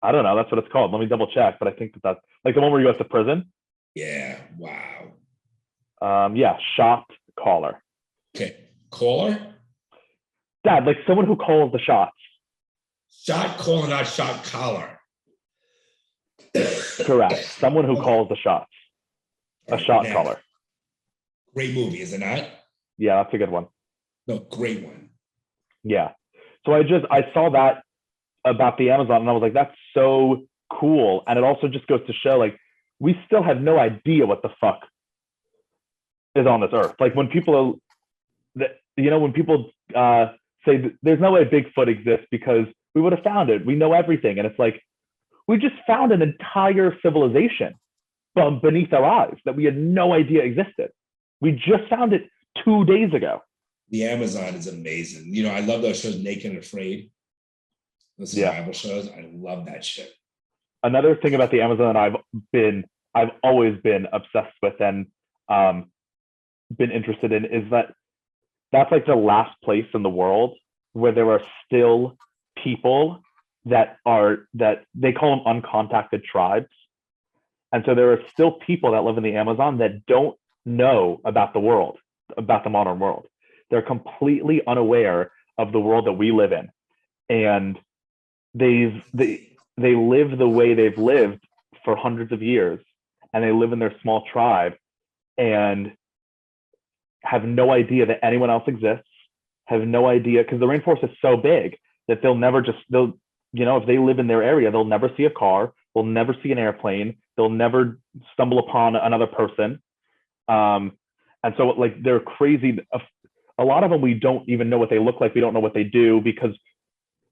I don't know. That's what it's called. Let me double check. But I think that's like the one where you go to prison. Yeah. Wow. Yeah, shot caller. Okay. Caller? Dad, like someone who calls the shots. Shot caller, not shot collar. Correct. Someone who calls the shots. A shot Now, caller. Great movie, is it not? Yeah, that's a good one. No, great one. Yeah. So I saw that about the Amazon and I was like, that's so cool. And it also just goes to show like we still have no idea what the fuck is on this earth. Like when people when people say there's no way Bigfoot exists because we would have found it. We know everything. And it's like, we just found an entire civilization from beneath our eyes that we had no idea existed. We just found it 2 days ago. The Amazon is amazing. You know, I love those shows, Naked and Afraid. The survival shows. I love that shit. Another thing about the Amazon I've always been obsessed with and been interested in is that's like the last place in the world where there are still people that they call them uncontacted tribes. And so there are still people that live in the Amazon that don't know about the world, about the modern world. They're completely unaware of the world that we live in. And they live the way they've lived for hundreds of years, and they live in their small tribe and have no idea that anyone else exists, have no idea, because the rainforest is so big that if they live in their area, they'll never see a car, they'll never see an airplane, they'll never stumble upon another person. And so like they're crazy. A lot of them, we don't even know what they look like. We don't know what they do, because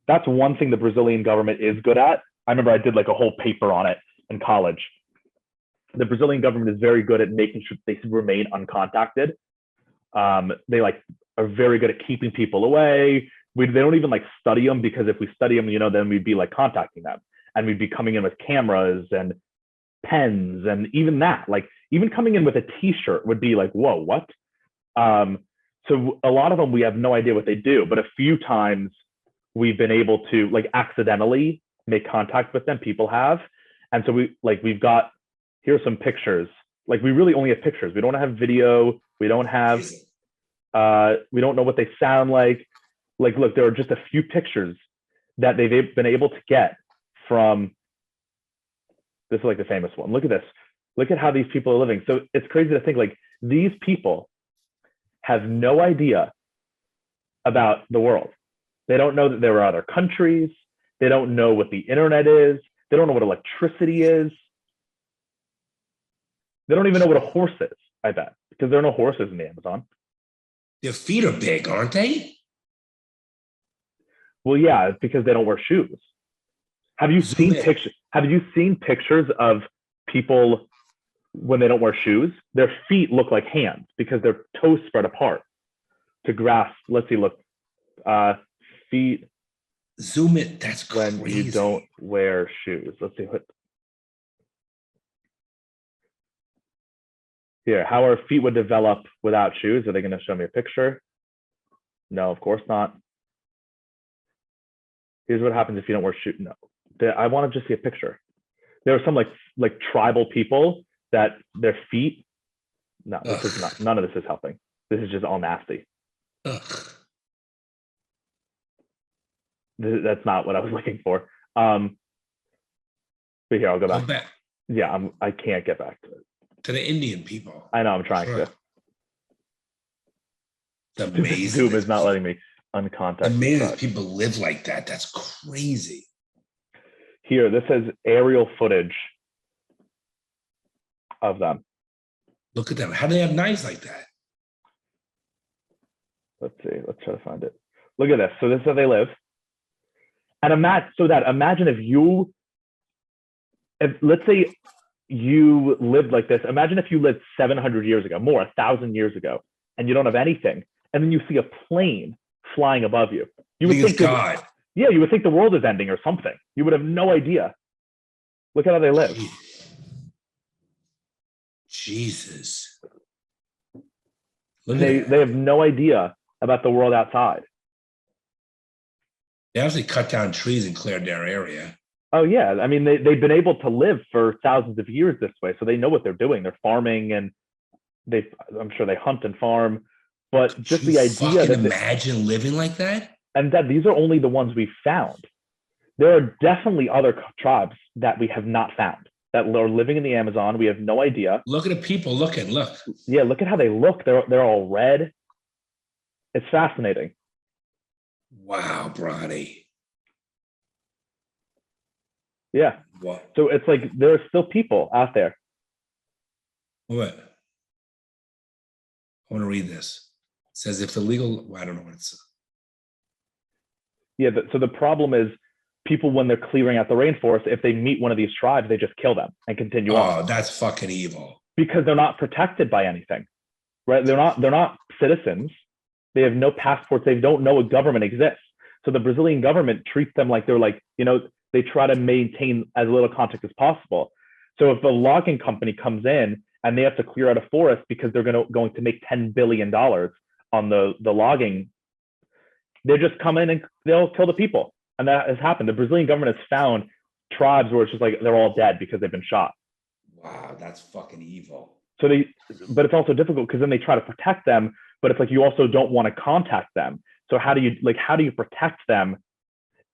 that's one thing the Brazilian government is good at. I remember I did like a whole paper on it in college. The Brazilian government is very good at making sure they remain uncontacted. They like are very good at keeping people away. They don't even like study them, because if we study them, then we'd be like contacting them, and we'd be coming in with cameras and pens, and even that, like even coming in with a T-shirt would be like, whoa, what? So a lot of them, we have no idea what they do, but a few times we've been able to like accidentally make contact with them. People have, and so we've got, here's some pictures. Like we really only have pictures. We don't have video. We don't have. We don't know what they sound like. Like, look, there are just a few pictures that they've been able to get from. This is like the famous one. Look at this. Look at how these people are living. So it's crazy to think like these people have no idea about the world. They don't know that there are other countries. They don't know what the internet is. They don't know what electricity is. They don't even know what a horse is, I bet, because there are no horses in the Amazon. Their feet are big, aren't they? Well, yeah, it's because they don't wear shoes. Have you seen pictures? Have you seen pictures of people when they don't wear shoes? Their feet look like hands because their toes spread apart to grasp. Let's see, look, feet. Zoom it. That's crazy. When you don't wear shoes. Let's see what. Here, how our feet would develop without shoes. Are they going to show me a picture? No, of course not. Here's what happens if you don't wear shoes. No, I want to just see a picture. There are some like tribal people that their feet. No, this is not. None of this is helping. This is just all nasty. That's not what I was looking for. But here, I'll go back. Yeah, I can't get back to it. To the Indian people. I know I'm trying Sure. to. It's amazing. Zoom is not letting me uncontact. Amazing that people live like that. That's crazy. Here, this says aerial footage of them. Look at them. How do they have knives like that? Let's see. Let's try to find it. Look at this. So this is how they live. And imagine if let's say you lived like this. Imagine if you lived 700 years ago, more, 1,000 years ago, and you don't have anything. And then you see a plane flying above you. You would think God. Yeah, you would think the world is ending or something. You would have no idea. Look at how they live. Jesus. They have no idea about the world outside. They obviously cut down trees and cleared their area. Oh yeah, I mean they've been able to live for thousands of years this way, so they know what they're doing. They're farming, and I'm sure they hunt and farm. But just the idea that imagine living like that, and that these are only the ones we found. There are definitely other tribes that we have not found that are living in the Amazon. We have no idea. Look at the people looking. Look. Yeah, look at how they look. They're all red. It's fascinating. Wow, Bronny. Yeah. What? So it's like there are still people out there. What? I want to read this. It says if the legal, well, I don't know what it's. Yeah, so the problem is people, when they're clearing out the rainforest, if they meet one of these tribes, they just kill them and continue on. Oh, that's fucking evil. Because they're not protected by anything, right? They're not citizens. They have no passports. They don't know a government exists. So the Brazilian government treats them like they're like, they try to maintain as little contact as possible. So if a logging company comes in and they have to clear out a forest because they're going to make $10 billion on the logging, they just come in and they'll kill the people. And that has happened. The Brazilian government has found tribes where it's just like they're all dead because they've been shot. Wow, that's fucking evil. But it's also difficult because then they try to protect them, but it's like you also don't want to contact them. So how do you protect them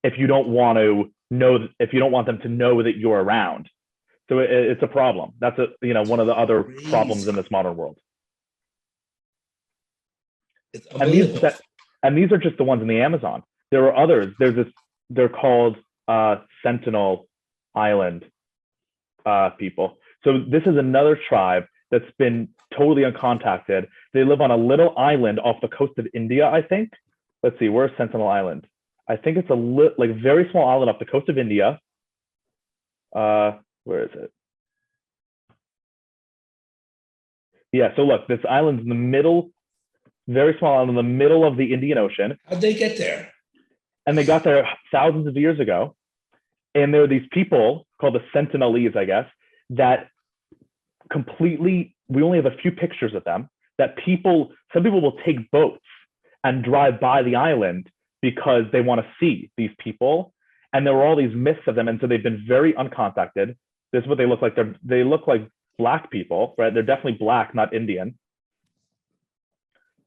if you don't want them to know that you're around? So it's a problem. That's one of the other problems in this modern world. And these are just the ones in the Amazon. There are others. They're called Sentinel Island people. So this is another tribe that's been totally uncontacted. They live on a little island off the coast of India, I think. Let's see, where's Sentinel Island? I think it's a very small island off the coast of India. Where is it? Yeah, so look, this island's in the middle, very small island in the middle of the Indian Ocean. How'd they get there? And they got there thousands of years ago. And there are these people called the Sentinelese, I guess, that we only have a few pictures of them, that some people will take boats and drive by the island because they want to see these people. And there were all these myths of them. And so they've been very uncontacted. This is what they look like. They look like Black people, right? They're definitely Black, not Indian.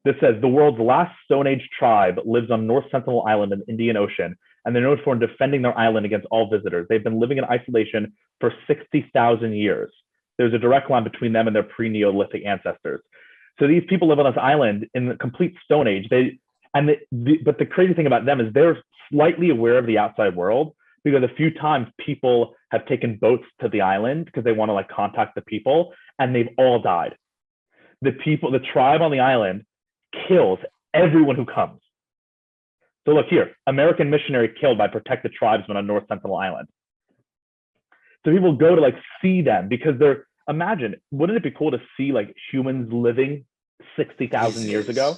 This says the world's last Stone Age tribe lives on North Sentinel Island in the Indian Ocean, and they're known for defending their island against all visitors. They've been living in isolation for 60,000 years. There's a direct line between them and their pre-Neolithic ancestors. So these people live on this island in the complete Stone Age. But the crazy thing about them is they're slightly aware of the outside world, because a few times people have taken boats to the island because they want to contact the people, and they've all died. The tribe on the island kills everyone who comes. So look here, American missionary killed by protected tribesmen on North Sentinel Island. So people go to see them because wouldn't it be cool to see humans living 60,000 years ago?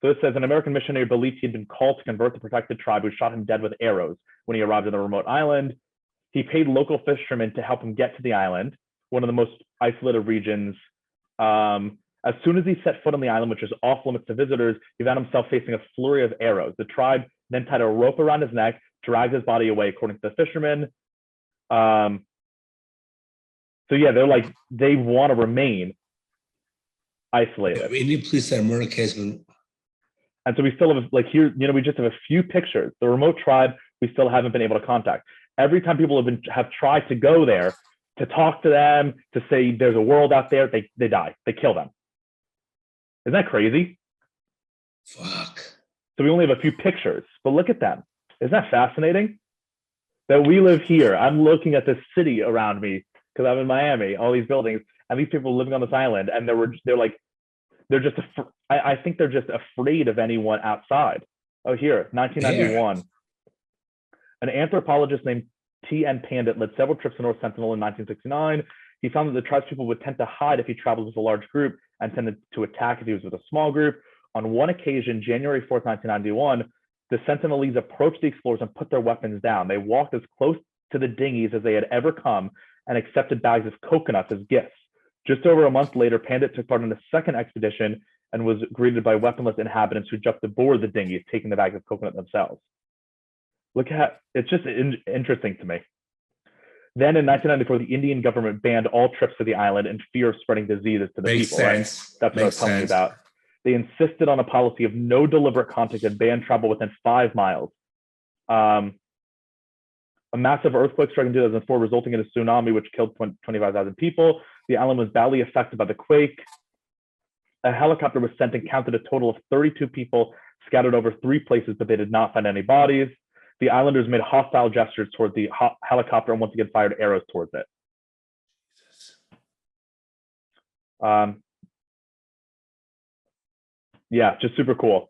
So it says an American missionary believed he had been called to convert the protected tribe, who shot him dead with arrows when he arrived on the remote island. He paid local fishermen to help him get to the island, one of the most isolated regions. As soon as he set foot on the island, which is off limits to visitors, he found himself facing a flurry of arrows. The tribe then tied a rope around his neck, dragged his body away, according to the fishermen. So yeah, they want to remain isolated. Indian police said a murder case. And so we still have here, we just have a few pictures. The remote tribe, we still haven't been able to contact. Every time people have tried to go there, to talk to them, to say there's a world out there, they die. They kill them. Isn't that crazy? Fuck. So we only have a few pictures, but look at them. Isn't that fascinating? That we live here. I'm looking at this city around me because I'm in Miami, all these buildings, and these people living on this island, and I think they're just afraid of anyone outside. Oh, here, 1991. An anthropologist named T.N. Pandit led several trips to North Sentinel in 1969. He found that the tribespeople would tend to hide if he traveled with a large group and tended to attack if he was with a small group. On one occasion, January 4th, 1991, the Sentinelese approached the explorers and put their weapons down. They walked as close to the dinghies as they had ever come and accepted bags of coconuts as gifts. Just over a month later, Pandit took part in a second expedition and was greeted by weaponless inhabitants who jumped aboard the dinghies, taking the bags of coconut themselves. Look at it's just interesting to me. Then in 1994, the Indian government banned all trips to the island in fear of spreading diseases to the Makes people. sense. Right? That's what I was telling you about. They insisted on a policy of no deliberate contact and banned travel within 5 miles. A massive earthquake struck in 2004, resulting in a tsunami which killed 25,000 people. The island was badly affected by the quake. A helicopter was sent and counted a total of 32 people scattered over 3 places, but they did not find any bodies. The islanders made hostile gestures toward the helicopter and once again fired arrows towards it. Yeah, just super cool.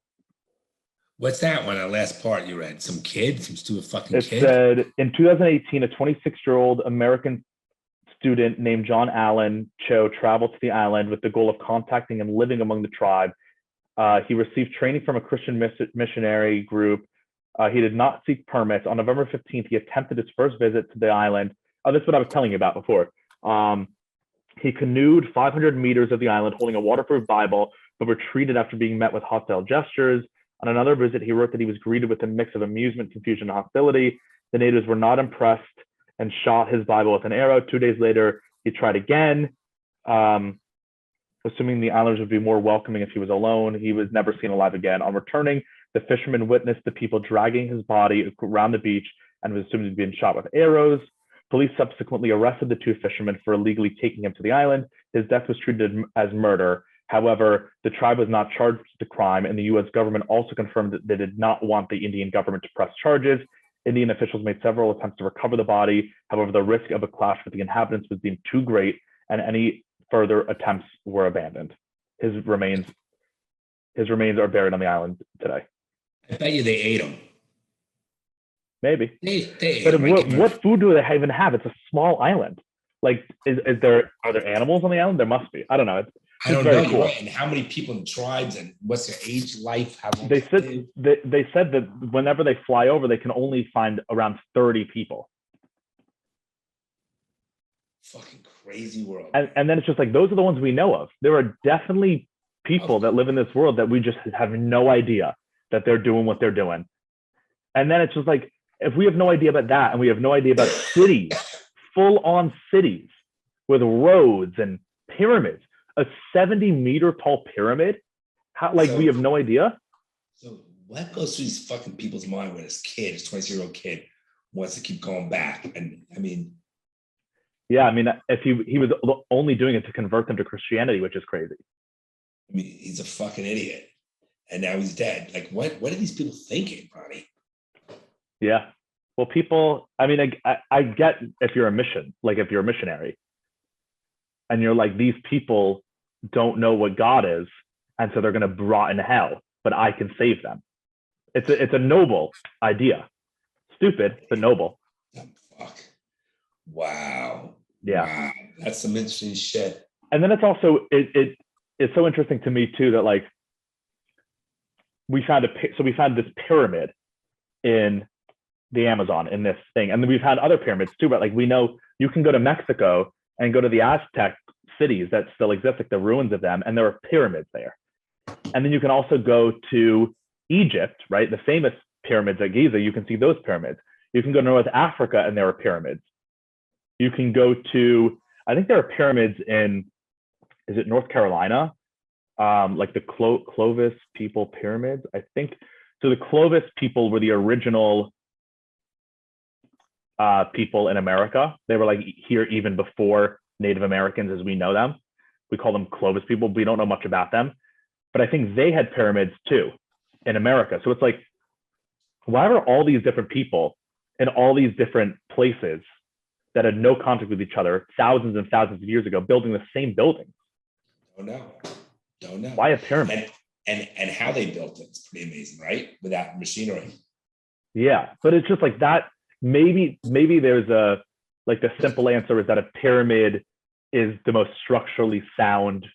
What's that one? That last part you read? Some kid? Some stupid fucking It kid? said, in 2018, a 26-year-old American student named John Allen Cho traveled to the island with the goal of contacting and living among the tribe. He received training from a Christian missionary group. He did not seek permits. On November 15th, he attempted his first visit to the island. Oh, this is what I was telling you about before. He canoed 500 meters of the island holding a waterproof Bible, but retreated after being met with hostile gestures. On another visit, he wrote that he was greeted with a mix of amusement, confusion, and hostility. The natives were not impressed and shot his Bible with an arrow. 2 days later, he tried again, assuming the islanders would be more welcoming if he was alone. He was never seen alive again. On returning, the fisherman witnessed the people dragging his body around the beach and was assumed to be being shot with arrows. Police subsequently arrested the 2 fishermen for illegally taking him to the island. His death was treated as murder. However, the tribe was not charged with the crime, and the U.S. government also confirmed that they did not want the Indian government to press charges. Indian officials made several attempts to recover the body. However, the risk of a clash with the inhabitants was deemed too great, and any further attempts were abandoned. His remains are buried on the island today. I bet you they ate them. Maybe. They ate But them. what food do they even have? It's a small island. Like, are there animals on the island? There must be. I don't know. I don't know. You're right. And how many people in the tribes and what's their age, life? How long they said that whenever they fly over, they can only find around 30 people. Fucking crazy world. And then it's just like, those are the ones we know of. There are definitely people that live in this world that we just have no idea that they're doing what they're doing. And then it's just like, if we have no idea about that, and we have no idea about cities, full-on cities with roads and pyramids, a 70-meter tall pyramid, we have no idea. So what goes through these fucking people's mind when this 26-year-old kid wants to keep going back? And I mean, yeah, I mean, if he was only doing it to convert them to Christianity, which is crazy. I mean, he's a fucking idiot, and now he's dead. Like, what are these people thinking, Ronnie? Yeah. Well, people, I mean, I get if you're a missionary, and you're like, these people don't know what God is, and so they're going to rot in hell, but I can save them. It's a noble idea. Stupid, but noble. Fuck. Wow. Yeah. Wow. That's some interesting shit. And then it's also, it's so interesting to me too, that like, we found this pyramid in the Amazon in this thing. And then we've had other pyramids too, but like, we know you can go to Mexico and go to the Aztec cities that still exist, like the ruins of them, and there are pyramids there. And then you can also go to Egypt, right? The famous pyramids at Giza, you can see those pyramids. You can go to North Africa and there are pyramids. You can go to, I think there are pyramids in, is it North Carolina? Like the Clovis people pyramids, I think. So the Clovis people were the original people in America. They were like here even before Native Americans as we know them. We call them Clovis people. We don't know much about them, but I think they had pyramids too in America. So it's like, why are all these different people in all these different places that had no contact with each other thousands and thousands of years ago building the same buildings? Don't know. Why a pyramid? And how they built it. It's pretty amazing, right? Without machinery. Yeah, but it's just like that. Maybe there's a like the simple answer is that a pyramid is the most structurally sound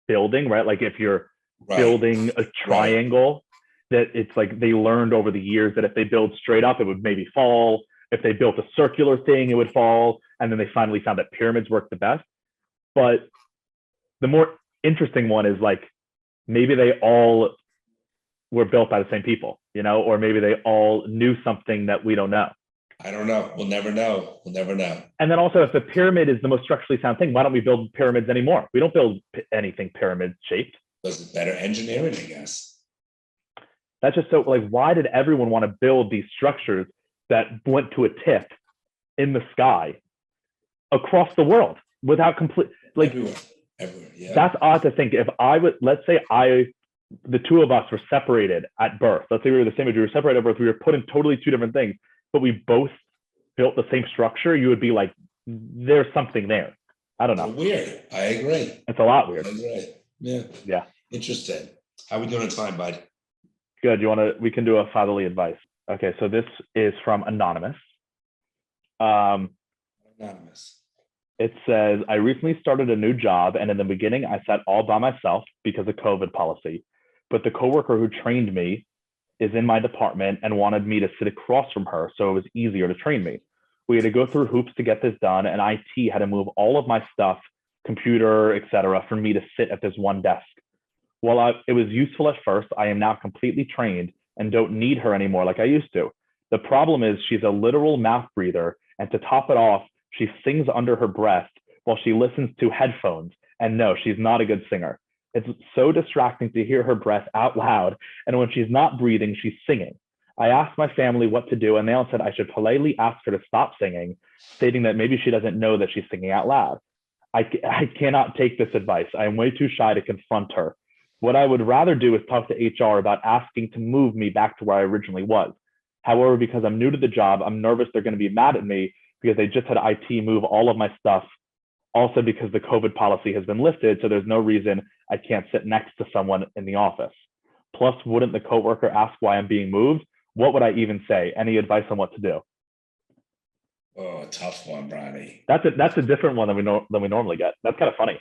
building, right? Like if you're building a triangle, that it's like they learned over the years that if they build straight up, it would maybe fall. If they built a circular thing, it would fall. And then they finally found that pyramids work the best. But the more interesting one is like, maybe they all were built by the same people, you know, or maybe they all knew something that we don't know. I don't know. We'll never know. And then also, if the pyramid is the most structurally sound thing, why don't we build pyramids anymore? We don't build anything pyramid shaped. Was it better engineering, I guess? That's just so like, why did everyone want to build these structures that went to a tip in the sky across the world without complete, like, everywhere, yeah. That's odd to think. If I would, let's say the two of us were separated at birth. Let's say we were the same age, we were separated at birth. We were put in totally two different things, but we both built the same structure. You would be like, there's something there. I don't know. Weird. I agree. It's a lot weird. I agree. Yeah. Yeah. Interesting. How we doing on time, bud? Good. We can do a fatherly advice. Okay. So this is from Anonymous. Anonymous. It says, I recently started a new job, and in the beginning, I sat all by myself because of COVID policy. But the coworker who trained me is in my department and wanted me to sit across from her, so it was easier to train me. We had to go through hoops to get this done, and IT had to move all of my stuff, computer, etc., for me to sit at this one desk. While it was useful at first, I am now completely trained and don't need her anymore like I used to. The problem is she's a literal mouth breather, and to top it off, she sings under her breath while she listens to headphones. And no, she's not a good singer. It's so distracting to hear her breath out loud. And when she's not breathing, she's singing. I asked my family what to do, and they all said I should politely ask her to stop singing, stating that maybe she doesn't know that she's singing out loud. I cannot take this advice. I am way too shy to confront her. What I would rather do is talk to HR about asking to move me back to where I originally was. However, because I'm new to the job, I'm nervous they're going to be mad at me because they just had IT move all of my stuff. Also because the COVID policy has been lifted, so there's no reason I can't sit next to someone in the office. Plus, wouldn't the coworker ask why I'm being moved? What would I even say? Any advice on what to do? Oh, tough one, Bronny. That's a different one than we normally get. That's kind of funny.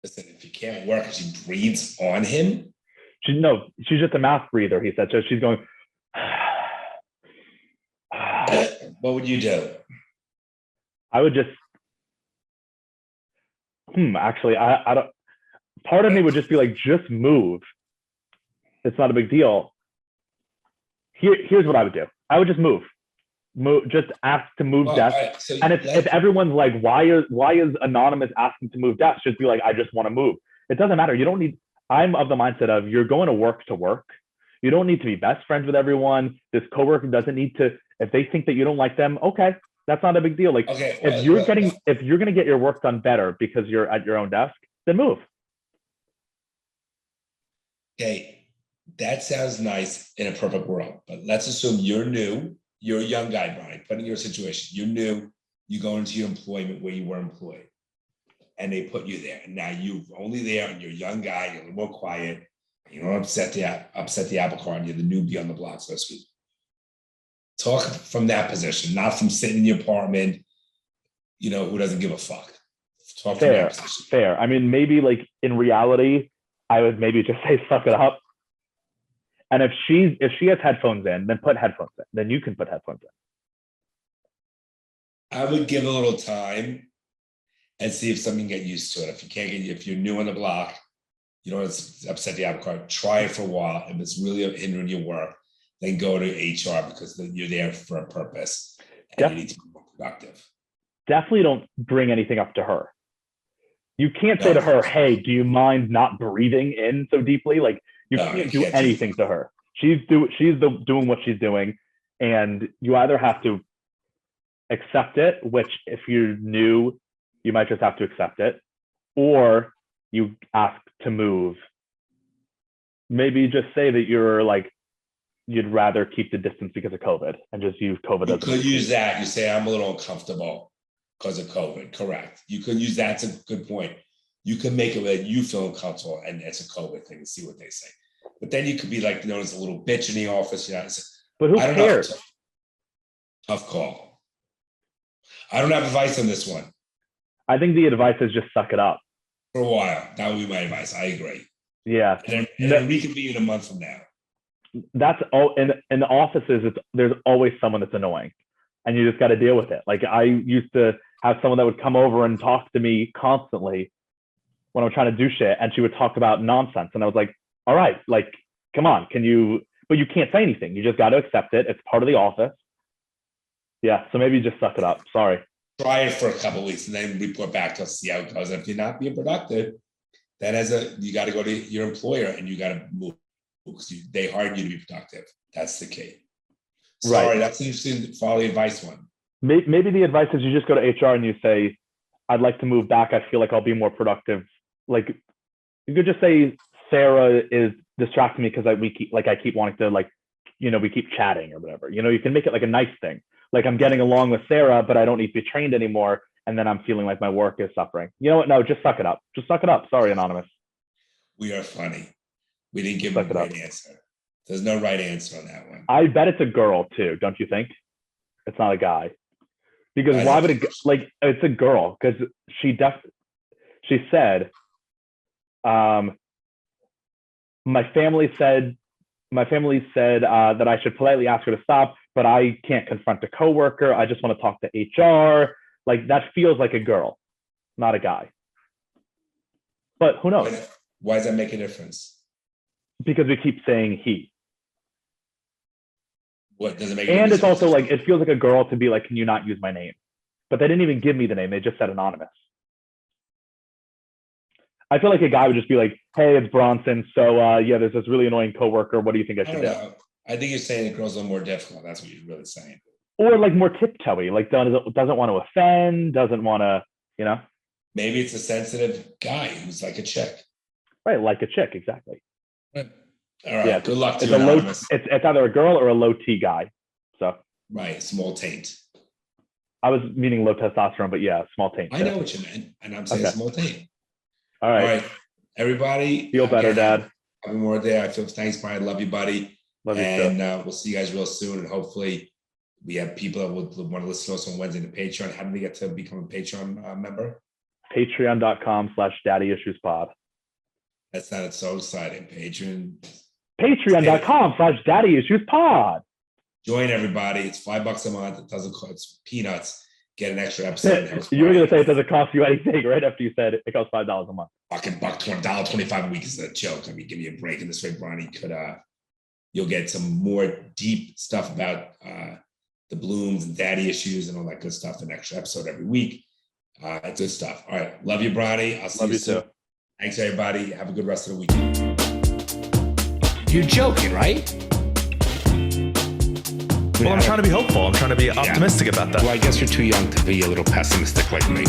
Listen, if you can't work, she breathes on him. She's just a mouth breather, he said. So she's going. What would you do? I would just. Actually, I don't. Part of me would just be like, just move. It's not a big deal. Here's what I would do. I would just move. Just ask to move desks. Right, so and if everyone's like, why is Anonymous asking to move desks? Just be like, I just want to move. It doesn't matter. You don't need. I'm of the mindset of you're going to work. You don't need to be best friends with everyone. This coworker doesn't need to. If they think that you don't like them, okay, that's not a big deal. Like if you're going to get your work done better because you're at your own desk, then move. Okay, that sounds nice in a perfect world, but let's assume you're new. You're a young guy, Brian, put in your situation. You're new, you go into your employment where you were employed and they put you there. And now you're only there and you're a young guy, you're a little more quiet. You don't upset the apple cart, and you're the newbie on the block, so to speak. Talk from that position, not from sitting in your apartment, who doesn't give a fuck. Talk from that position. Fair. I mean, maybe like in reality, I would maybe just say, suck it up. And if she has headphones in, then put headphones in. Then you can put headphones in. I would give a little time and see if something get used to it. If you're new on the block, you don't upset the apple cart, try it for a while. If it's really hindering your work, then go to HR because you're there for a purpose and you need to be more productive. Definitely don't bring anything up to her. You can't say to her, hey, do you mind not breathing in so deeply? Like you can't do anything to her. doing what she's doing, and you either have to accept it, which if you're new, you might just have to accept it, or you ask to move. Maybe just say that you're like, you'd rather keep the distance because of COVID and just use COVID. You could use that. You say, I'm a little uncomfortable because of COVID. Correct. You could use that. That's a good point. You can make it that you feel uncomfortable and it's a COVID thing and see what they say. But then you could be like known as a little bitch in the office. You know, but who cares? Tough call. I don't have advice on this one. I think the advice is just suck it up. For a while. That would be my advice. I agree. Yeah. And then reconvene in a month from now. That's all in the offices. There's always someone that's annoying, and you just got to deal with it. Like I used to have someone that would come over and talk to me constantly when I'm trying to do shit, and she would talk about nonsense, and I was like, all right, like, come on, but you can't say anything. You just got to accept it. It's part of the office. Yeah. So maybe just suck it up. Sorry. Try it for a couple of weeks and then report back to us, see how it goes. And if you're not being productive, then you got to go to your employer and you got to move. Because they hired you to be productive. That's the key. Sorry, right. That's an interesting follow advice one. Maybe the advice is you just go to HR and you say, I'd like to move back. I feel like I'll be more productive. Like you could just say, Sarah is distracting me because I keep wanting to we keep chatting or whatever. You can make it like a nice thing. Like I'm getting along with Sarah, but I don't need to be trained anymore. And then I'm feeling like my work is suffering. You know what? No, just suck it up. Just suck it up. Sorry, Anonymous. We are funny. We didn't give him the right answer. There's no right answer on that one. I bet it's a girl too, don't you think? It's not a guy. Because why would it's a girl? Because she said, my family said that I should politely ask her to stop, but I can't confront a coworker. I just want to talk to HR. Like that feels like a girl, not a guy. But who knows? Why does that make a difference? Because we keep saying he. What does it make? And it's also like, it feels like a girl to be like, can you not use my name? But they didn't even give me the name. They just said anonymous. I feel like a guy would just be like, hey, it's Bronson. So yeah, there's this really annoying coworker. What do you think I should do? I think you're saying the girls are more difficult. That's what you're really saying. Or like more tiptoey, like doesn't want to offend, doesn't want to, Maybe it's a sensitive guy who's like a chick. Right, like a chick, exactly. Right. All right. Yeah, good luck to it's you, Anonymous. It's either a girl or a low T guy. So right, small taint. I was meaning low testosterone, but yeah, small taint. I know what you meant, and I'm saying small taint. All right, everybody. Feel better, Dad. Have more day. I feel thanks, Brian. Love you, buddy. Love you, and we'll see you guys real soon. And hopefully, we have people that would want to listen to us on Wednesday to Patreon. How do they get to become a Patreon member? Patreon.com/daddyissuespod. That sounded so exciting. Patreon.com/daddyissuespod. Join everybody. It's $5 a month. It doesn't cost. It's peanuts. Get an extra episode. You were going to say it doesn't cost you anything right after you said it costs $5 a month. Fucking $1.25 a week is a joke. I mean, give me a break. And this way, Bronny could you'll get some more deep stuff about the blooms and daddy issues and all that good stuff. An extra episode every week. Good stuff. All right. Love you, Bronny. I'll see you soon. Too. Thanks, everybody. Have a good rest of the weekend. You're joking, right? Well, I'm trying to be hopeful. I'm trying to be optimistic about that. Well, I guess you're too young to be a little pessimistic like me.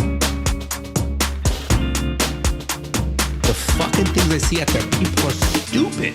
The fucking things I see out there, people are stupid.